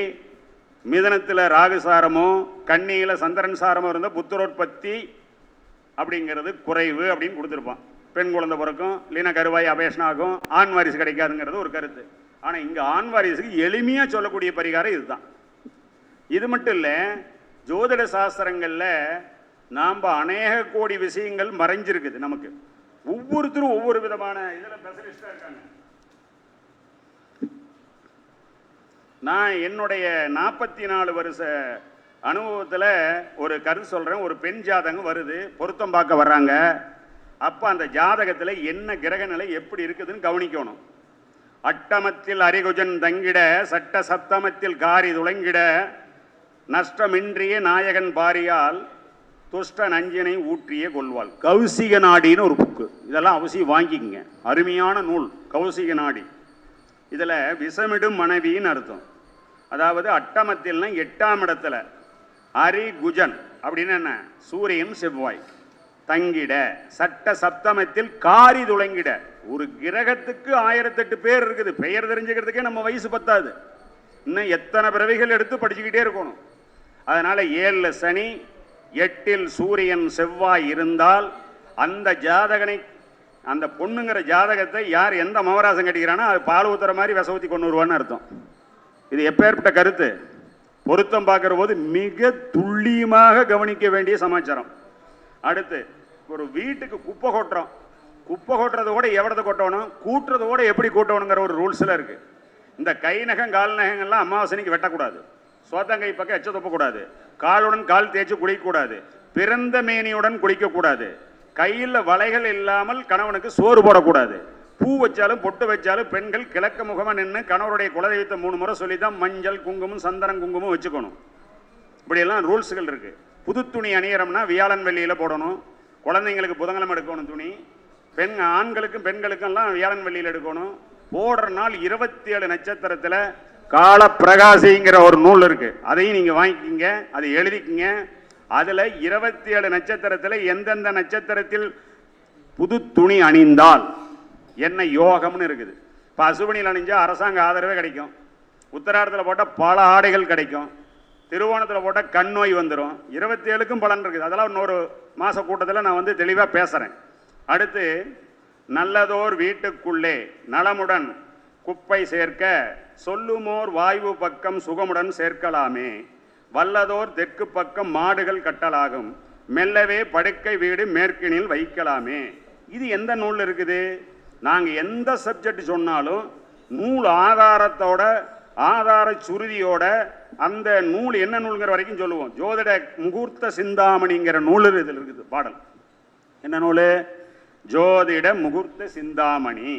மிதனத்தில் ராகுசாரமோ கண்ணியில் சந்திரன் சாரமோ இருந்தால் புத்திரோற்பத்தி அப்படிங்கிறது குறைவு அப்படின்னு கொடுத்துருப்பான். பெண் குழந்தை பிறக்கும், இல்லைன்னா கருவாய் அபேஷனாகும், ஆண் வாரிசு கிடைக்காதுங்கிறது ஒரு கருத்து. ஆனால் இங்கே ஆண் வாரிசுக்கு எளிமையாக சொல்லக்கூடிய பரிகாரம் இதுதான். இது மட்டும் இல்லை, ஜோதிட சாஸ்திரங்களில் நாம் அநேக கோடி விஷயங்கள் மறைஞ்சிருக்குது. நமக்கு ஒவ்வொருத்தரும் ஒவ்வொரு விதமான இதில் ஸ்பெஷலிஸ்டாக இருக்காங்க. நான் என்னுடைய 44 வருஷ அனுபவத்தில் ஒரு கருத்து சொல்கிறேன். ஒரு பெண் ஜாதகம் வருது, பொருத்தம் பார்க்க வர்றாங்க. அப்போ அந்த ஜாதகத்தில் என்ன கிரக நிலை எப்படி இருக்குதுன்னு கவனிக்கணும். அட்டமத்தில் அரிகுஜன் தங்கிட சட்ட சப்தமத்தில் காரி துளங்கிட நஷ்டமின்றிய நாயகன் பாரியால் துஷ்ட நஞ்சினை ஊற்றிய கொள்வாள். கௌசிக நாடின்னு ஒரு புக்கு, இதெல்லாம் அவசியம் வாங்கிக்கங்க, அருமையான நூல் கௌசிக நாடி. இதில் விஷமிடும் மனைவின்னு அர்த்தம். அதாவது அட்டமத்தில்னா 8ஆம் இடத்துல அரிகுஜன் அப்படின்னு என்ன, சூரியன் செவ்வாய் தங்கிட சட்ட சப்தமத்தில் காரி துளங்கிட. ஒரு கிரகத்துக்கு 1008 பேர் இருக்குது, பெயர் தெரிஞ்சுக்கிறதுக்கே நம்ம வயசு பத்தாது, இன்னும் எத்தனை பிறவிகள் எடுத்து படிச்சுக்கிட்டே இருக்கணும். அதனால 7 சனி 8 சூரியன் செவ்வாய் இருந்தால் அந்த ஜாதகனை அந்த பொண்ணுங்கிற ஜாதகத்தை யார் எந்த மவராசம் கட்டிக்கிறானோ அது பால் ஊத்துற மாதிரி விச ஊற்றி கொண்டு வருவான்னு அர்த்தம். இது எப்பேற்பட்ட கருத்து, பொருத்தம் பார்க்குற போது மிக துல்லியமாக கவனிக்க வேண்டிய சமாச்சாரம். அடுத்து, ஒரு வீட்டுக்கு குப்பை கொட்டுறோம், குப்பை கொட்டுறத கூட எவ்வளவு கொட்டணும், கூட்டுறத கூட எப்படி கூட்டணுங்கிற ஒரு ரூல்ஸ்ல இருக்கு. இந்த கை நகம் கால் நகங்கள்லாம் அமாவாசனைக்கு வெட்டக்கூடாது, சோத்தங்கை பக்கம் எச்ச துப்பக்கூடாது, காலுடன் கால் தேய்ச்சி குளிக்கக்கூடாது, பிறந்த மேனியுடன் குளிக்கக்கூடாது, கையில் வளைகள் இல்லாமல் கணவனுக்கு சோறு போடக்கூடாது, பூ வச்சாலும் பொட்டு வச்சாலும் பெண்கள் கிழக்கு முகமாக நின்று கணவருடைய குலதெய்வத்தை 3 முறை சொல்லி தான் மஞ்சள் குங்குமம் சந்தனம் குங்குமம் வச்சுக்கணும். இப்படியெல்லாம் ரூல்ஸுகள் இருக்கு. புது துணி அணியறோம்னா வியாழன் வெள்ளியில போடணும், குழந்தைங்களுக்கு புதன்கிழமை எடுக்கணும் துணி, ஆண்களுக்கும் பெண்களுக்கெல்லாம் வியாழன் வெள்ளியில் எடுக்கணும். போடுற நாள் 27 நட்சத்திரத்தில் கால பிரகாசிங்கிற ஒரு நூல் இருக்கு, அதையும் நீங்க வாங்கிக்கிங்க, அதை எழுதிக்கிங்க. அதுல 27 நட்சத்திரத்தில் எந்தெந்த நட்சத்திரத்தில் புது துணி அணிந்தால் என்ன யோகம்னு இருக்குது. இப்போ அசுவனியில் அணிஞ்சா அரசாங்க ஆதரவே கிடைக்கும், உத்தராடத்தில் போட்டால் பல ஆடைகள் கிடைக்கும், திருவோணத்தில் போட்டால் கண் நோய் வந்துடும். 27க்கும் பலன் இருக்குது. அதெல்லாம் இன்னொரு மாத கூட்டத்தில் நான் வந்து தெளிவாக பேசுகிறேன். அடுத்து, நல்லதோர் வீட்டுக்குள்ளே நலமுடன் குப்பை சேர்க்க சொல்லுமோர் வாய்வு பக்கம் சுகமுடன் சேர்க்கலாமே, வல்லதோர் தெற்கு பக்கம் மாடுகள் கட்டலாகும், மெல்லவே படுக்கை வீடு மேற்கினில் வைக்கலாமே. இது எந்த நூல் இருக்குது? நாங்கள் எந்த சப்ஜெக்ட் சொன்னாலும் நூல் ஆதாரத்தோட ஆதார சுருதியோட அந்த நூல் என்ன நூல்ங்கிற வரைக்கும் சொல்லுவோம். ஜோதிட முகூர்த்த சிந்தாமணிங்கிற நூல் இதில் இருக்குது. பாடல் என்ன நூல்? ஜோதிட முகூர்த்த சிந்தாமணி.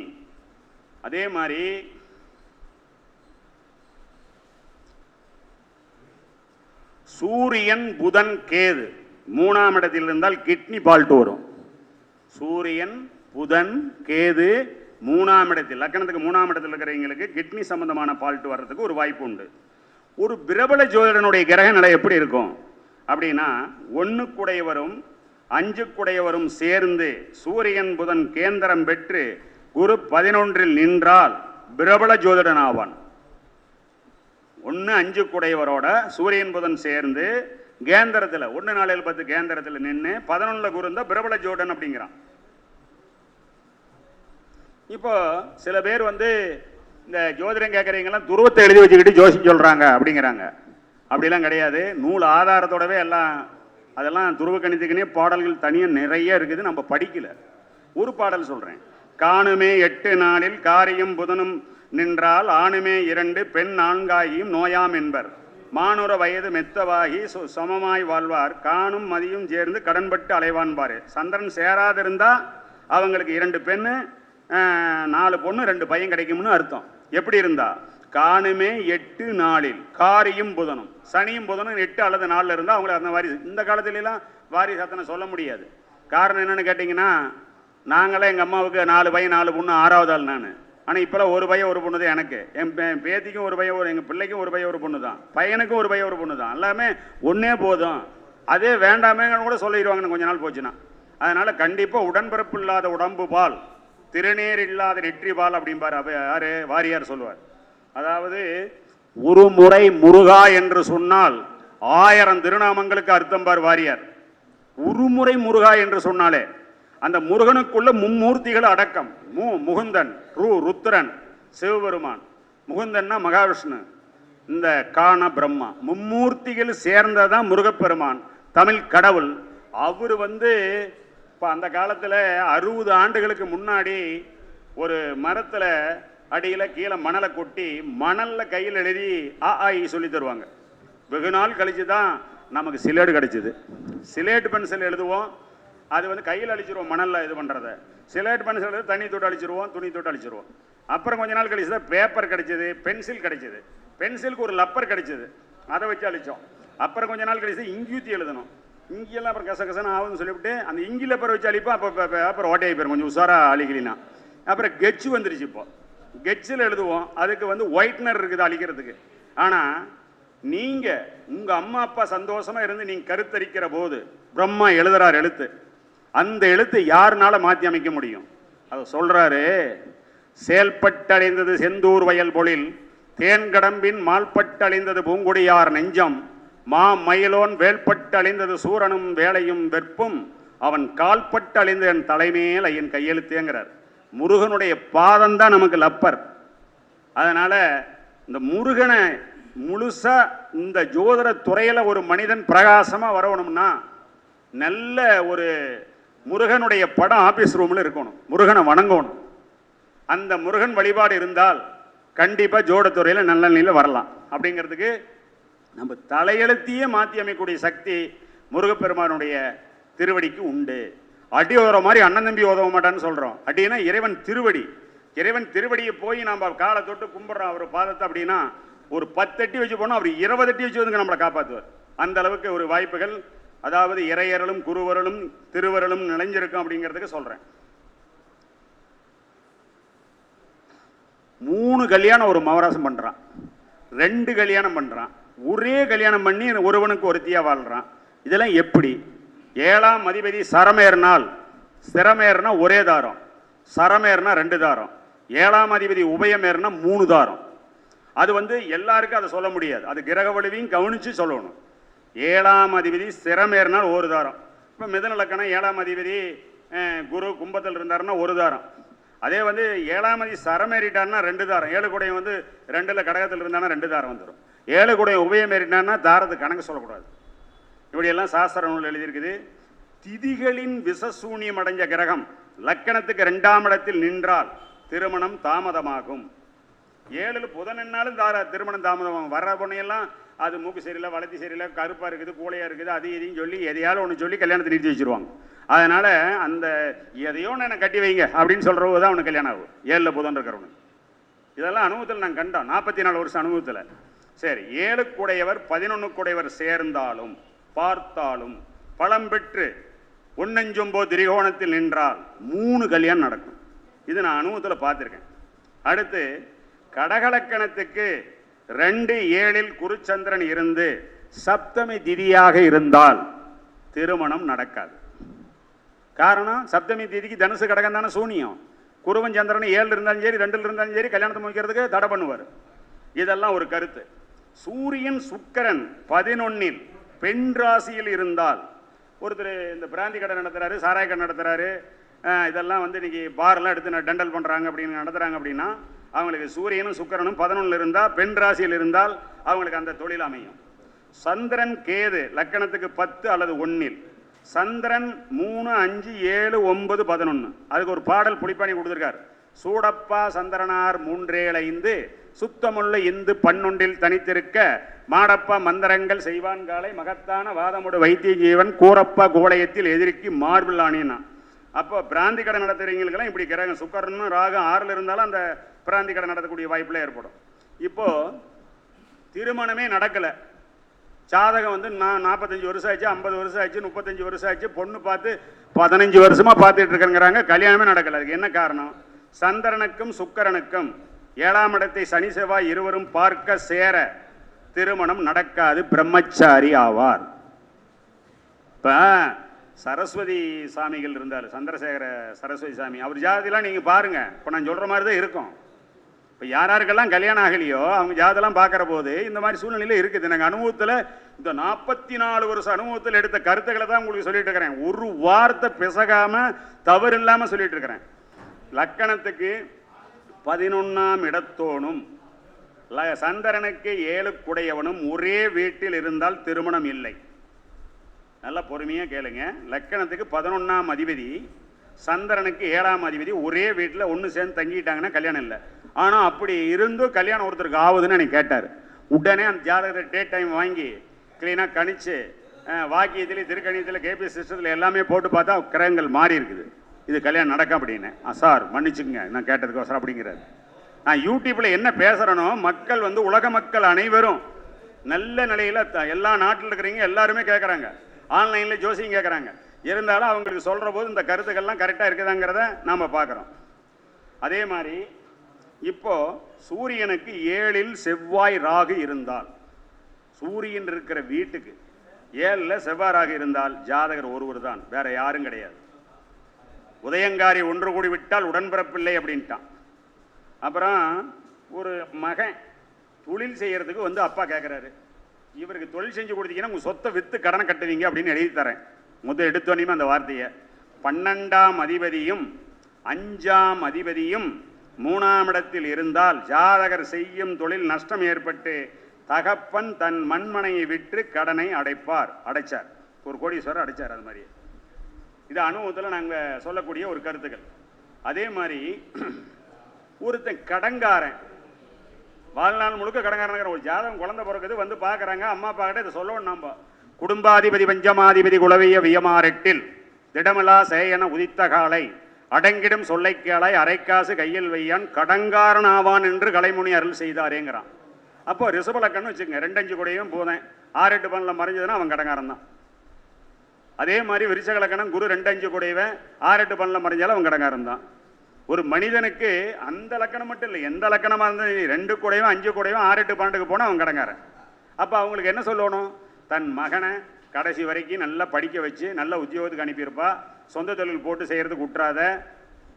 அதே மாதிரி சூரியன் புதன் கேது 3ஆம் இடத்தில் இருந்தால் கிட்னி பால்ட் வரும். சூரியன் புதன் கேது 3ஆம் இடத்தில், லக்கணத்துக்கு 3ஆம் இடத்தில் இருக்கிறவங்களுக்கு கிட்னி சம்பந்தமான பால்ட் வர்றதுக்கு ஒரு வாய்ப்பு உண்டு. ஒரு பிரபல ஜோதிடனுடைய கிரக நிலை எப்படி இருக்கும் அப்படின்னா, 1 5 சேர்ந்து சூரியன் புதன் கேந்திரம் பெற்று குரு 11 நின்றால் பிரபல ஜோதிடன் ஆவான். 1 5 சூரியன் புதன் சேர்ந்து கேந்திரத்தில் 1 4 10 கேந்திரத்தில் நின்று 11 குரு இருந்தால் பிரபல ஜோதிடன் அப்படிங்கிறான். இப்போ சில பேர் வந்து இந்த ஜோதிடம் கேட்குறீங்கலாம் துருவத்தை எழுதி வச்சுக்கிட்டு ஜோசியம் சொல்கிறாங்க அப்படிங்கிறாங்க. அப்படிலாம் கிடையாது. நூல் ஆதாரத்தோடவே எல்லாம், அதெல்லாம் துருவ கணித்துக்குனே பாடல்கள் தனியாக நிறைய இருக்குது, நம்ம படிக்கல. ஒரு பாடல் சொல்கிறேன். காணுமே 8 நாளில் காரியம் புதனும் நின்றால் ஆணுமே 2 பெண் 4 நோயாம் என்பர், மானுர வயது மெத்தவாகி சமமாய் வாழ்வார், காணும் மதியும் சேர்ந்து கடன்பட்டு அலைவான்பார். சந்திரன் சேராதிருந்தா அவங்களுக்கு 2 பெண்ணு 4 பொண்ணு 2 பையன் கிடைக்கும்னு அர்த்தம். எப்படி இருந்தா? காணுமே 8 நாளில் காரியும் புதனும், சனியும் புதனும் 8 அல்லது 4 இருந்தால் அவங்களுக்கு அந்த வாரிசு. இந்த காலத்துலலாம் வாரிசு அத்தனை சொல்ல முடியாது. காரணம் என்னன்னு கேட்டிங்கன்னா, நாங்களே எங்கள் அம்மாவுக்கு 4 பையன் 4 பொண்ணு 6வது ஆள் நான். ஆனால் இப்போலாம் 1 பையன் 1 பொண்ணு தான் எனக்கு. என் பேத்திக்கும் 1 பையன் எங்கள் பிள்ளைக்கும் 1 பையன் 1 பொண்ணு தான், பையனுக்கும் 1 பையன் 1 பொண்ணு தான். எல்லாமே ஒன்றே போதும். அதே வேண்டாமேங்கன்னு கூட சொல்லிடுவாங்கன்னு கொஞ்ச நாள் போச்சுன்னா. அதனால் கண்டிப்பாக உடன்பிறப்பு இல்லாத உடம்பு பால் திருநீர் இல்லாத நெற்றி பால் அப்படிம்பார். யாரு? வாரியார் சொல்லுவார். அதாவது ஒரு முறை முருகா என்று சொன்னால் 1000 திருநாமங்களுக்கு அர்த்தம் பார் வாரியார். ஒரு முறை முருகா என்று சொன்னாலே அந்த முருகனுக்குள்ள மும்மூர்த்திகள் அடக்கம். முகுந்தன், ருத்ரன், சிவபெருமான். முகுந்தன்னா மகாவிஷ்ணு, இந்த காண பிரம்மா, மும்மூர்த்திகள் சேர்ந்ததான் முருகப்பெருமான், தமிழ் கடவுள். அவர் வந்து இப்போ அந்த காலத்தில் 60 ஆண்டுகளுக்கு முன்னாடி ஒரு மரத்தில் அடியில் கீழே மணலை கொட்டி மணலில் கையில் எழுதி ஆஇ சொல்லி தருவாங்க. வெகு நாள் கழித்து தான் நமக்கு சிலேடு கிடைச்சிது. சிலேட் பென்சில் எழுதுவோம், அது வந்து கையில் அழிச்சிருவோம் மணலில் இது பண்ணுறத. சிலேட் பென்சில் எழுது தண்ணி தொட்டு அழிச்சிருவோம், துணி தொட்டு அழிச்சிருவோம். அப்புறம் கொஞ்ச நாள் கழிச்சு தான் பேப்பர் கிடைச்சிது, பென்சில் கிடைச்சிது. பென்சிலுக்கு ஒரு லப்பர் கிடைச்சிது, அதை வச்சு அழித்தோம். அப்புறம் கொஞ்ச நாள் கழிச்சு இங்கியூத்தி எழுதணும். இங்கெல்லாம் அப்புறம் கசகசன்னு ஆகுதுன்னு சொல்லிவிட்டு அந்த இங்கில பேர் வச்சு அழிப்போம். அப்போ அப்புறம் ஓட்டையை பேர் கொஞ்சம் உஷாராக அழிக்கலாம். அப்புறம் கெச்சு வந்துருச்சு. இப்போ கெச்சில் எழுதுவோம், அதுக்கு வந்து ஒயிட்னர் இருக்குது அழிக்கிறதுக்கு. ஆனால் நீங்கள் உங்கள் அம்மா அப்பா சந்தோஷமாக இருந்து நீங்கள் கருத்தரிக்கிற போது பிரம்மா எழுதுறார் எழுத்து. அந்த எழுத்து யாருனால மாற்றி அமைக்க முடியும்? அதை சொல்கிறாரு. செயல்பட்டடைந்தது செந்தூர் வயல் பொழில், தேன்கடம்பின் மால்பட்டு அழிந்தது பூங்குடியார் நெஞ்சம், மா மயிலோன் வேல்பட்டு அழிந்தது சூரனும் வேலையும் வெற்பும், அவன் கால்பட்டு அழிந்த என் தலைமையில் என் கையெழுத்தேங்கிறார். முருகனுடைய பாதம் தான் நமக்கு லப்பர். அதனால இந்த முருகனை முழுசா இந்த ஜோதிட துறையில ஒரு மனிதன் பிரகாசமா வரணும்னா நல்ல ஒரு முருகனுடைய படம் ஆபீஸ் ரூம்ல இருக்கணும், முருகனை வணங்கணும். அந்த முருகன் வழிபாடு இருந்தால் கண்டிப்பா ஜோடத்துறையில நல்ல நிலையில வரலாம். அப்படிங்கிறதுக்கு நம்ம தலையெழுத்தையே மாற்றி அமைக்கக்கூடிய சக்தி முருகப்பெருமானுடைய திருவடிக்கு உண்டு. அடி உதற மாதிரி அண்ணன் தம்பி உதவ மாட்டான்னு சொல்றோம். அடினா இறைவன் திருவடி. இறைவன் திருவடியை போய் நம்ம காலை தொட்டு கும்பிட்றோம் அவர் பாதத்தை. அப்படின்னா ஒரு 10 அடி வச்சு போனோம், அவர் 20 அடி வச்சு வந்து நம்மளை காப்பாற்றுவார். அந்த அளவுக்கு ஒரு வாய்ப்புகள், அதாவது இறையறலும் குருவரலும் திருவரலும் நினைஞ்சிருக்கும் அப்படிங்கிறதுக்கு சொல்றேன். 3 கல்யாணம் ஒரு மவராசம் பண்றான், 2 கல்யாணம் பண்றான், ஒரே கல்யாணம் பண்ணி ஒருவனுக்கு ஒருத்தியா வாழ்றான். இதெல்லாம் எப்படி? 7ஆம் அதிபதி சரமேறினால், சிரமேறினா ஒரே தாரம், சரமேறினா 2 தாரம், 7ஆம் அதிபதி உபயமேறினா 3 தாரம். அது எல்லாருக்கும் அதை சொல்ல முடியாது, அது கிரக வலுவையும் கவனிச்சு சொல்லணும். 7ஆம் அதிபதி சிரமேறினால் 1 தாரம். இப்போ மிதுன லக்கணம் 7ஆம் அதிபதி குரு கும்பத்தில் இருந்தாருன்னா 1 தாரம். அதே 7ஆம் அதிபதி சரமேறிட்டார்னா 2 தாரம். 7 கூடையும் 2ல் கடகத்தில் இருந்தானா 2 தாரம் வந்துடும். 7 கூடையும் உபயமேறிட்டான்னா தாரத்துக்கு கணக்கு சொல்லக்கூடாது. இப்படியெல்லாம் சாஸ்திர நூல் எழுதியிருக்குது. திதிகளின் விசசூனியம் அடைஞ்ச கிரகம் லக்கணத்துக்கு 2ஆம் இடத்தில் நின்றால் திருமணம் தாமதமாகும். 7ல் புதன் என்னாலும் திருமணம் தாமதமாகும். வர்ற பொண்ணையெல்லாம் அது மூக்கு சரியில்லை, வளர்த்தி சரியில்லை, கருப்பாக இருக்குது, கூளையாக இருக்குது, அது இதையும் சொல்லி எதையாலும் ஒன்று சொல்லி கல்யாணத்தை நிறுத்தி வச்சுருவாங்க. அதனால் அந்த எதையோ நான் கட்டி வைங்க அப்படின்னு சொல்கிறவங்க தான் அவனுக்கு கல்யாணம் ஆகும். 7ல் புதன் இருக்கிறவனுக்கு. இதெல்லாம் அனுபவத்தில் நாங்கள் கண்டோம், 44 வருஷம் அனுபவத்தில். சரி, 7 கூடையவர் 11 கூடையவர் சேர்ந்தாலும் பார்த்தாலும் பலம் பெற்று ஒன்னஞ்சொம்போ திரிகோணத்தில் நின்றால் 3 கல்யாணம் நடக்கும். இது நான் அனுபவத்தில் பார்த்துருக்கேன். அடுத்து கடகலக்கணத்துக்கு 2, 7ல் குருச்சந்திரன் இருந்து சப்தமி திதியாக இருந்தால் திருமணம் நடக்காது. காரணம், சப்தமி திதிக்கு தனுசு கடகம் தானே சூனியம். குருவன் சந்திரன் 7ல் இருந்தாலும் சரி 2ல் இருந்தாலும் சரி கல்யாணத்தை முடிக்கிறதுக்கு தடை பண்ணுவார். இதெல்லாம் ஒரு கருத்து. சூரியன் சுக்கிரன் 11ல் பெண் ராசியில் இருந்தால், ஒருத்தர் இந்த பிராந்தி கடை நடத்துறாரு, சாராய கடை நடத்துறாரு, இதெல்லாம் இன்னைக்கு பாரெல்லாம் எடுத்து டண்டல் பண்ணுறாங்க அப்படின்னு நடத்துகிறாங்க. அப்படின்னா அவங்களுக்கு சூரியனும் சுக்கிரனும் 11ல் இருந்தால், பெண் ராசியில் இருந்தால் அவங்களுக்கு அந்த தொழில் அமையும். சந்திரன் கேது லக்கணத்துக்கு 10 அல்லது 1ல், சந்திரன் 3, 5, 7, 9, 11. அதுக்கு ஒரு பாடல் புலிப்பாணி கொடுத்துருக்கார். சூடப்பா சந்திரனார் 3, 5 சுத்தமுள்ள இந்து 11ல் தனித்திருக்க மாடப்பா மந்திரங்கள் செய்வான் காலை மகத்தான வாதமுடு வைத்திய ஜீவன் கூரப்பா கோலயத்தில் எதிர்க்கு மார்பிள் ஆணினா. அப்போ பிராந்தி கடை நடத்துறவங்களுக்கெல்லாம் இப்படி கிரகம் சுக்கரனும் ராகம் 6ல் இருந்தாலும் அந்த பிராந்தி கடை நடத்தக்கூடிய வாய்ப்புல ஏற்படும். இப்போ திருமணமே நடக்கலை, ஜாதகம் 45 வருஷம் ஆச்சு, 50 வருஷம் ஆச்சு, 35 வருஷம் ஆச்சு, பொண்ணு பார்த்து 15 வருஷமா பார்த்துட்டு இருக்கேங்கிறாங்க, கல்யாணமே நடக்கல. அதுக்கு என்ன காரணம்? சந்திரனுக்கும் சுக்கிரனுக்கும் 7ஆம் இடத்தை சனி செவ்வாய் இருவரும் பார்க்க சேர திருமணம் நடக்காது, பிரம்மச்சாரி ஆவார். இப்ப சரஸ்வதி சாமிகள் இருந்தார், சந்திரசேகர சரஸ்வதி சாமி, அவர் ஜாதிலாம் நீங்க பாருங்க, இப்ப நான் சொல்ற மாதிரி தான் இருக்கும். இப்போ யாராருக்கெல்லாம் கல்யாணம் ஆகலையோ அவங்க ஜாதெல்லாம் பார்க்குற போது இந்த மாதிரி சூழ்நிலையில் இருக்குது. நாங்கள் அனுபவத்தில் இந்த 44 வருஷம் அனுபவத்தில் எடுத்த கருத்துக்களை தான் உங்களுக்கு சொல்லிட்டு இருக்கிறேன். ஒரு வார்த்தை பிசகாமல் தவறு இல்லாமல் சொல்லிட்டு இருக்கிறேன். லக்கணத்துக்கு 11ஆம் இடத்தோனும் சந்திரனுக்கு 7 குடையவனும் ஒரே வீட்டில் இருந்தால் திருமணம் இல்லை. நல்லா பொறுமையாக கேளுங்க. லக்கணத்துக்கு 11ஆம் அதிபதி, சந்திரனுக்கு 7ஆம் அதிபதி ஒரே வீட்டில் ஒன்று சேர்ந்து தங்கிட்டாங்கன்னா கல்யாணம் இல்லை. ஆனால் அப்படி இருந்தும் கல்யாணம் ஒருத்தருக்கு ஆகுதுன்னு எனக்கு கேட்டார். உடனே அந்த ஜாதகத்தை டேட் டைம் வாங்கி கிளீனாக கணிச்சு வாக்கியத்தில் திருக்கணியத்தில் கேபிஎஸ் சிஸ்டத்தில் எல்லாமே போட்டு பார்த்தா கிரகங்கள் மாறி இருக்குது, இது கல்யாணம் நடக்கும் அப்படின்னு. சார் மன்னிச்சுங்க நான் கேட்டதுக்கோசரம் அப்படிங்கிறாரு. நான் யூடியூப்பில் என்ன பேசுகிறேனோ மக்கள் உலக மக்கள் அனைவரும் நல்ல நிலையில் எல்லா நாட்டில் இருக்கிறீங்க எல்லாருமே கேட்குறாங்க, ஆன்லைனில் ஜோசியும் கேட்குறாங்க. இருந்தாலும் அவங்களுக்கு சொல்கிற போது இந்த கருத்துக்கள்லாம் கரெக்டாக இருக்குதாங்கிறத நாம் பார்க்குறோம். அதே மாதிரி இப்போ சூரியனுக்கு 7ல் செவ்வாய் ராகு இருந்தால், சூரியன் இருக்கிற வீட்டுக்கு 7ல் செவ்வாய் ராகு இருந்தால் ஜாதகர் ஒருவர் தான், வேற யாரும் கிடையாது. உதயங்காரி ஒன்று கூடி விட்டால் உடன்பிறப்பில்லை அப்படின்ட்டான். அப்புறம் ஒரு மகன் தொழில் செய்யறதுக்கு அப்பா கேட்குறாரு, இவருக்கு தொழில் செஞ்சு கொடுத்தீங்கன்னா உங்கள் சொத்தை விற்று கடனை கட்டுவீங்க அப்படின்னு எழுதி தரேன். எடுத்தோனையுமே அந்த வார்த்தையை. 12ஆம் அதிபதியும் 5ஆம் அதிபதியும் 3ஆம் இடத்தில் இருந்தால் ஜாதகர் செய்யும் தொழில் நஷ்டம் ஏற்பட்டு தகப்பன் தன் மண்மனையை விற்று கடனை அடைச்சார். ஒரு கோடீஸ்வரர் அடைச்சார். அது மாதிரி இது அனுபவத்தில் நாங்கள் சொல்லக்கூடிய ஒரு கருத்துக்கள். அதே மாதிரி ஒருத்தன் கடங்காரன், வாழ்நாள் முழுக்க கடங்காரன், ஒரு ஜாதகம் குழந்தை பிறகுது வந்து பார்க்குறாங்க, அம்மா அப்பா கிட்ட இதை சொல்லணும். நம்ம குடும்பாதிபதி பஞ்சமாதிபதி குலவிய வியமாரெட்டில் திடமிலா சேயன உதித்த காலை அடங்கிடும் சொல்லை கேளாய் அரைக்காசு கையில் வையான் கடங்காரன் ஆவான் என்று கலைமுனி அருள் செய்தாரேங்கிறான். அப்போ ரிஷபலக்கன்னு வச்சுக்கோங்க, 2-5 கூடையும் போதேன் 6-8 பனில் மறைஞ்சதுன்னா அவன் கடங்காரன் தான். அதே மாதிரி விருச்சகலக்கணம் குரு 2-5 கூடையவன் 6-8 பனில் மறைஞ்சாலும் அவன் கடங்காரன் தான். ஒரு மனிதனுக்கு அந்த லக்கணம் மட்டும் இல்லை, எந்த லக்கணமாக இருந்தாலும் 2 கூடையும் 5 கூடையும் 6-8 12க்கு போனால் அவன் கடங்காரன். அப்போ அவங்களுக்கு என்ன சொல்லணும்? தன் மகனை கடைசி வரைக்கும் நல்லா படிக்க வச்சு நல்ல உத்தியோகத்துக்கு அனுப்பியிருப்பா, சொந்த தொழில் போட்டு செய்கிறதுக்கு விட்டுறாத.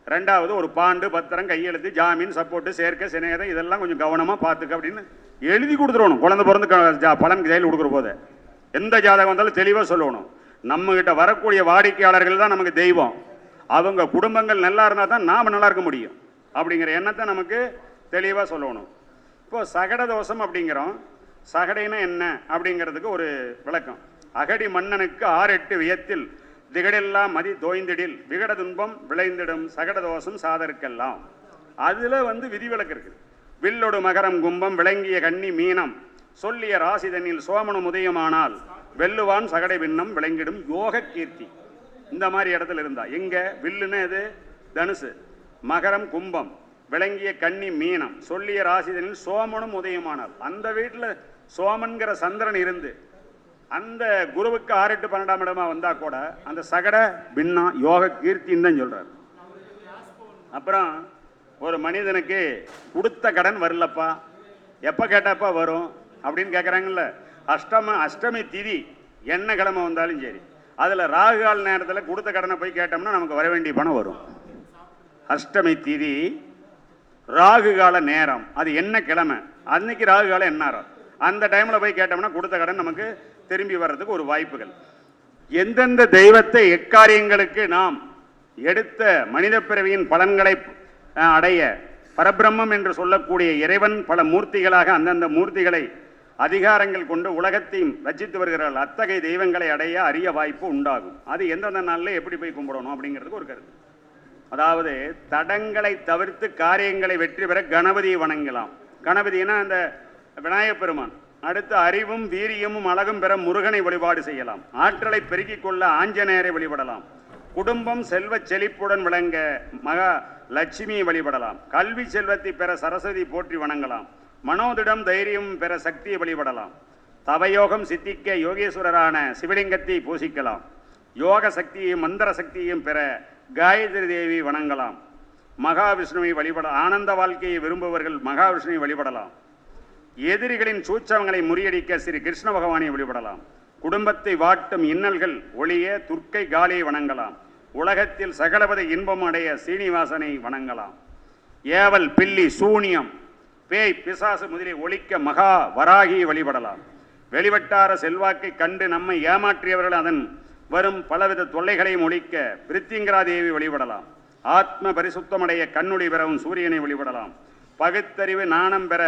2வது ஒரு பாண்டு பத்திரம் கையெழுத்து ஜாமீன் சப்போர்ட்டு சேர்க்கை சிநேகம் இதெல்லாம் கொஞ்சம் கவனமாக பார்த்துக்க அப்படின்னு எழுதி கொடுத்துடணும். குழந்தை பிறந்து பலன் கையில் கொடுக்குற போது எந்த ஜாதகம் வந்தாலும் தெளிவாக சொல்லணும். நம்மகிட்ட வரக்கூடிய வாடிக்கையாளர்கள் தான் நமக்கு தெய்வம். அவங்க குடும்பங்கள் நல்லா இருந்தால் தான் நாம் நல்லா இருக்க முடியும் அப்படிங்கிற எண்ணத்தை நமக்கு தெளிவாக சொல்லணும். இப்போது சகட தோஷம் அப்படிங்கிறோம். சகடைனா என்ன அப்படிங்கிறதுக்கு ஒரு விளக்கம். அகடி மன்னனுக்கு 6-8 வியத்தில் திகடெல்லாம் மதி தோய்ந்திடில் விகட துன்பம் விளைந்திடும் சகட தோஷம் சாதருக்கெல்லாம். அதில் விதிவிலக்கு இருக்குது. வில்லொடு மகரம் கும்பம் விளங்கிய கன்னி மீனம் சொல்லிய ராசிதனில் சோமனும் உதயமானால் வெல்லுவான் சகடை பின்னம் விளங்கிடும் யோக கீர்த்தி. இந்த மாதிரி இடத்துல இருந்தா எங்க வில்லுன்னு எது? தனுசு. மகரம் கும்பம் விளங்கிய கன்னி மீனம் சொல்லிய ராசிதனில் சோமனும் உதயமானால், அந்த வீட்டில் சோமன்கிற சந்திரன் இருந்து அந்த குருவுக்கு 6-8 12ஆம் இடமா வந்தா கூட அந்த சகட பின்னா யோக கீர்த்தின்னு தான் சொல்றாரு. அப்புறம் ஒரு மனிதனுக்கு கொடுத்த கடன் வரலப்பா, எப்போ கேட்டாப்பா வரும் அப்படின்னு கேட்குறாங்கல்ல. அஷ்டமி திதி என்ன கிழமை வந்தாலும் சரி, அதில் ராகுகால் நேரத்தில் கொடுத்த கடனை போய் கேட்டோம்னா நமக்கு வர வேண்டிய பணம் வரும். அஷ்டமி திதி ராகுகால நேரம், அது என்ன கிழமை அன்னைக்கு ராகுகாலம் என்னாரம், அந்த டைமில் போய் கேட்டோம்னா கொடுத்த கடன் நமக்கு திரும்பி வர்றதுக்கு ஒரு வாய்ப்புகள். எந்தெந்த தெய்வத்தை எக்காரியங்களுக்கு நாம் எடுத்த மனித பிறவியின் பலன்களை அடைய பரபிரம்மம் என்று சொல்லக்கூடிய இறைவன் பல மூர்த்திகளாக அந்தந்த மூர்த்திகளை அதிகாரங்கள் கொண்டு உலகத்தையும் ரச்சித்து வருகிறார்கள். அத்தகைய தெய்வங்களை அடைய அரிய வாய்ப்பு உண்டாகும். அது எந்தெந்த நாளில் எப்படி போய் கும்பிடணும் அப்படிங்கிறதுக்கு ஒரு கருத்து. அதாவது தடங்களை தவிர்த்து காரியங்களை வெற்றி பெற கணபதியை வணங்கலாம். கணபதினா அந்த விநாயகப் பெருமான். அடுத்து அறிவும் வீரியமும் அழகும் பெற முருகனை வழிபாடு செய்யலாம். ஆற்றலை பெருக்கிக் கொள்ள ஆஞ்சநேயரை வழிபடலாம். குடும்பம் செல்வ செழிப்புடன் விளங்க மகா லட்சுமியை வழிபடலாம். கல்வி செல்வத்தை பெற சரஸ்வதி போற்றி வணங்கலாம். மனோதிடம் தைரியம் பெற சக்தியை வழிபடலாம். தவயோகம் சித்திக்க யோகேஸ்வரரான சிவலிங்கத்தை பூசிக்கலாம். யோக சக்தியையும் மந்திர சக்தியையும் பெற காயத்ரி தேவி வணங்கலாம். மகாவிஷ்ணுவை வழிபட ஆனந்த வாழ்க்கையை விரும்புபவர்கள் மகாவிஷ்ணுவை வழிபடலாம். எதிரிகளின் சூச்சவங்களை முறியடிக்க ஸ்ரீ கிருஷ்ண பகவானை வழிபடலாம். குடும்பத்தை வாட்டும் இன்னல்கள் ஒளிய துர்க்கை காலியை வணங்கலாம். உலகத்தில் சகலபத இன்பம் அடைய சீனிவாசனை வணங்கலாம். ஏவல் பில்லி சூனியம் பேய் பிசாசு முதலில் ஒழிக்க மகா வராகியை வழிபடலாம். வெளிவட்டார செல்வாக்கை கண்டு நம்மை ஏமாற்றியவர்கள் அதன் வரும் பலவித தொல்லைகளையும் ஒழிக்க பிரித்திங்கரா தேவி வழிபடலாம். ஆத்ம பரிசுத்தமடைய கண்ணுடி பெறவும் சூரியனை வழிபடலாம். பகுத்தறிவு நாணம் பெற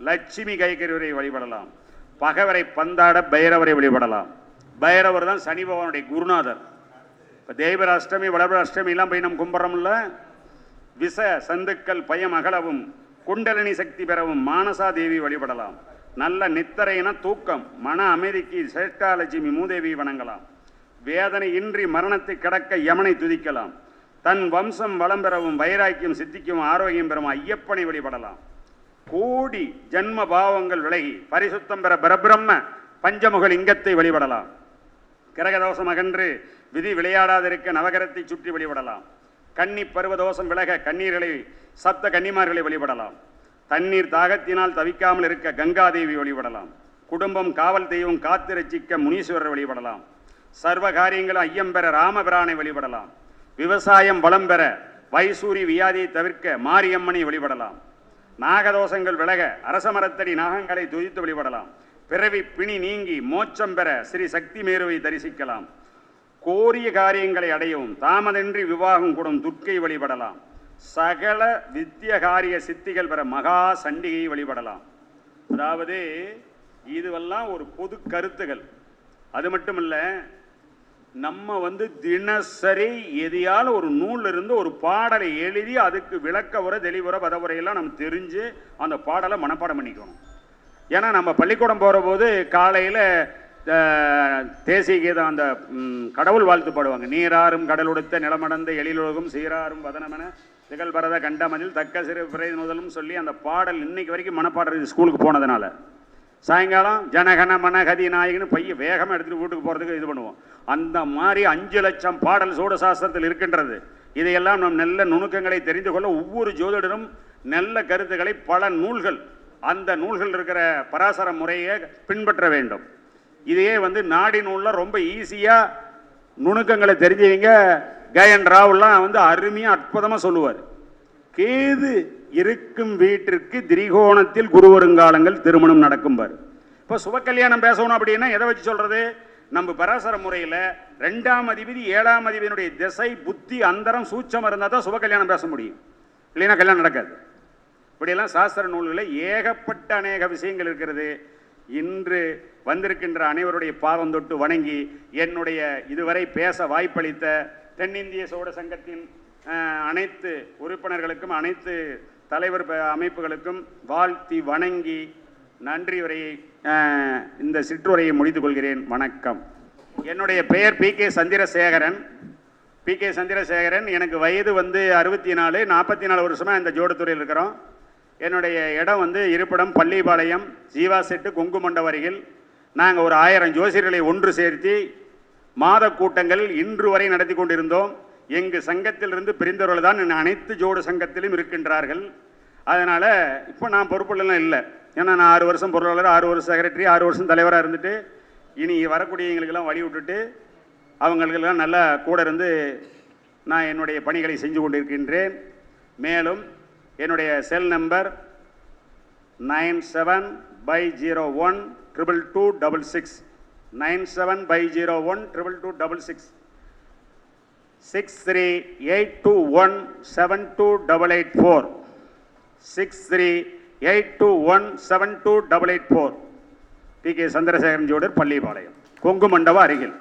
லட்சுமி கைகரிவரை வழிபடலாம். பகைவரை பந்தாட பைரவரை வழிபடலாம். பைரவர் தான் சனி பகவானுடைய குருநாதர். இப்போ தெய்வர அஷ்டமி வளபர அஷ்டமிலாம் போய் நம்ம கும்பிட்றோம்ல. விச சந்துக்கள் பயம் அகலவும் குண்டலினி சக்தி பெறவும் மானசா தேவி வழிபடலாம். நல்ல நித்தரையின தூக்கம் மன அமைதிக்கு சேஷ்டாலட்சுமி மூதேவி வணங்கலாம். வேதனை இன்றி மரணத்தை கடக்க யமனை துதிக்கலாம். தன் வம்சம் வளம் பெறவும் வைராக்கியம் சித்திக்கும் ஆரோக்கியம் பெறவும் ஐயப்பனை வழிபடலாம். கோடி ஜன்ம பாவங்கள் விலகி பரிசுத்தம் பெற பரபிரம்ம பஞ்சமுக லிங்கத்தை வழிபடலாம். கிரகதோஷம் அகன்று விதி விளையாடாதிருக்க நவகரத்தை சுற்றி வழிபடலாம். கன்னி பருவதோஷம் விலக கண்ணீர்களை சப்த கன்னிமார்களை வழிபடலாம். தண்ணீர் தாகத்தினால் தவிக்காமல் இருக்க கங்காதேவி வழிபடலாம். குடும்பம் காவல் தெய்வம் காத்து ரட்சிக்க முனீஸ்வரர் வழிபடலாம். சர்வ காரியங்களும் ஐயம் பெற ராமபிரானை வழிபடலாம். விவசாயம் வளம் பெற வைசூரி வியாதியை தவிர்க்க மாரியம்மனை வழிபடலாம். நாகதோஷங்கள் விலக அரசமரத்தடி நாகங்களை துதித்து வழிபடலாம். பிறவி பிணி நீங்கி மோட்சம் பெற ஸ்ரீ சக்தி மேருவை தரிசிக்கலாம். கோரிய காரியங்களை அடையவும் தாமதின்றி விவாகம் கூடும் துர்க்கை வழிபடலாம். சகல வித்திய காரிய சித்திகள் பெற மகா சண்டிகையை வழிபடலாம். அதாவது இதுவெல்லாம் ஒரு பொது கருத்துகள். அது மட்டும் இல்லை, நம்ம தினசரி எதையால் ஒரு நூலில் இருந்து ஒரு பாடலை எழுதி அதுக்கு விளக்க உரை தெளிவுரை பதவுரையெல்லாம் நம்ம தெரிஞ்சு அந்த பாடலை மனப்பாடம் பண்ணிக்கணும். ஏன்னா நம்ம பள்ளிக்கூடம் போகிற போது காலையில் தேசிய கீதம் அந்த கடவுள் வாழ்த்து பாடுவாங்க. நீராறும் கடலுடுத்த நிலமடந்த எழிலுலகும் சீராறும் வதனமென திகழ் பரத கண்டமதில் தக்க சிறு பிறை முதலும் சொல்லி அந்த பாடல் இன்னைக்கு வரைக்கும் மனப்பாடுறது ஸ்கூலுக்கு போனதுனால. சாயங்காலம் ஜனகன மனகதி நாயகன்னு பைய வேகமாக எடுத்துகிட்டு வீட்டுக்கு போகிறதுக்கு இது பண்ணுவோம். அந்த மாதிரி 5 லட்சம் பாடல் சூட சாஸ்திரத்தில் இருக்கின்றது. இதையெல்லாம் நம் நல்ல நுணுக்கங்களை தெரிந்து கொள்ள ஒவ்வொரு ஜோதிடரும் நல்ல கருத்துக்களை பல நூல்கள், அந்த நூல்கள் இருக்கிற பராசர முறையை பின்பற்ற வேண்டும். இதையே நாடி நூலில் ரொம்ப ஈஸியாக நுணுக்கங்களை தெரிஞ்சவங்க கயன் ராவுலாம் அருமையாக அற்புதமாக சொல்லுவார். கேது இருக்கும் வீட்டிற்கு திரிகோணத்தில் குரு வருங்காலங்கள் திருமணம் நடக்கும்பார். இப்போ சுபக்கல்யாணம் பேசணும் அப்படின்னா எதை வச்சு சொல்கிறது? நம்ம பராசர முறையில் 2ஆம் அதிபதி 7ஆம் அதிபதியினுடைய திசை புத்தி அந்தரம் சூட்சம் இருந்தால் தான் சுபக்கல்யாணம் பேச முடியும், இல்லைன்னா கல்யாணம் நடக்காது. இப்படியெல்லாம் சாஸ்திர நூல்களில் ஏகப்பட்ட அநேக விஷயங்கள் இருக்கிறது. இன்று வந்திருக்கின்ற அனைவருடைய பாதம் தொட்டு வணங்கி என்னுடைய இதுவரை பேச வாய்ப்பளித்த தென்னிந்திய சோட சங்கத்தின் அனைத்து உறுப்பினர்களுக்கும் அனைத்து தலைவர் அமைப்புகளுக்கும் வாழ்த்தி வணங்கி நன்றி உரையை இந்த சிற்றுரையை முடித்துக் கொள்கிறேன். வணக்கம். என்னுடைய பெயர் பி.கே. சந்திரசேகரன். பி.கே. சந்திரசேகரன். எனக்கு வயது 64. 44 வருஷமாக இந்த ஜோடத்துறையில் இருக்கிறோம். என்னுடைய இடம் இருப்பிடம் பள்ளிப்பாளையம் ஜீவா செட்டு கொங்கு மண்டபம் அருகில். நாங்கள் ஒரு 1000 ஜோசியர்களை ஒன்று சேர்த்து மாத கூட்டங்கள் இன்று வரை நடத்தி கொண்டிருந்தோம். எங்கள் சங்கத்திலிருந்து பிரிந்தவர்கள் தான் அனைத்து ஜோடு சங்கத்திலும் இருக்கின்றார்கள். அதனால் இப்போ நான் பொறுப்புலாம் இல்லை. ஏன்னா நான் 6 வருஷம் பொருளாளர், 6 வருஷம் செக்ரட்டரி, 6 வருஷம் தலைவராக இருந்துட்டு இனி வரக்கூடியவங்களுக்கெல்லாம் வழி விட்டுட்டு அவங்களுக்கெல்லாம் நல்லா கூட இருந்து நான் என்னுடைய பணிகளை செஞ்சு கொண்டிருக்கின்றேன். மேலும் என்னுடைய செல் நம்பர் 97/01-22266 97/01-22266 6382172884 6382172884 பி.கே. சந்திரசேகரன் ஜோடர், பள்ளிப்பாளையம், கொங்கு மண்டபம் அருகில்.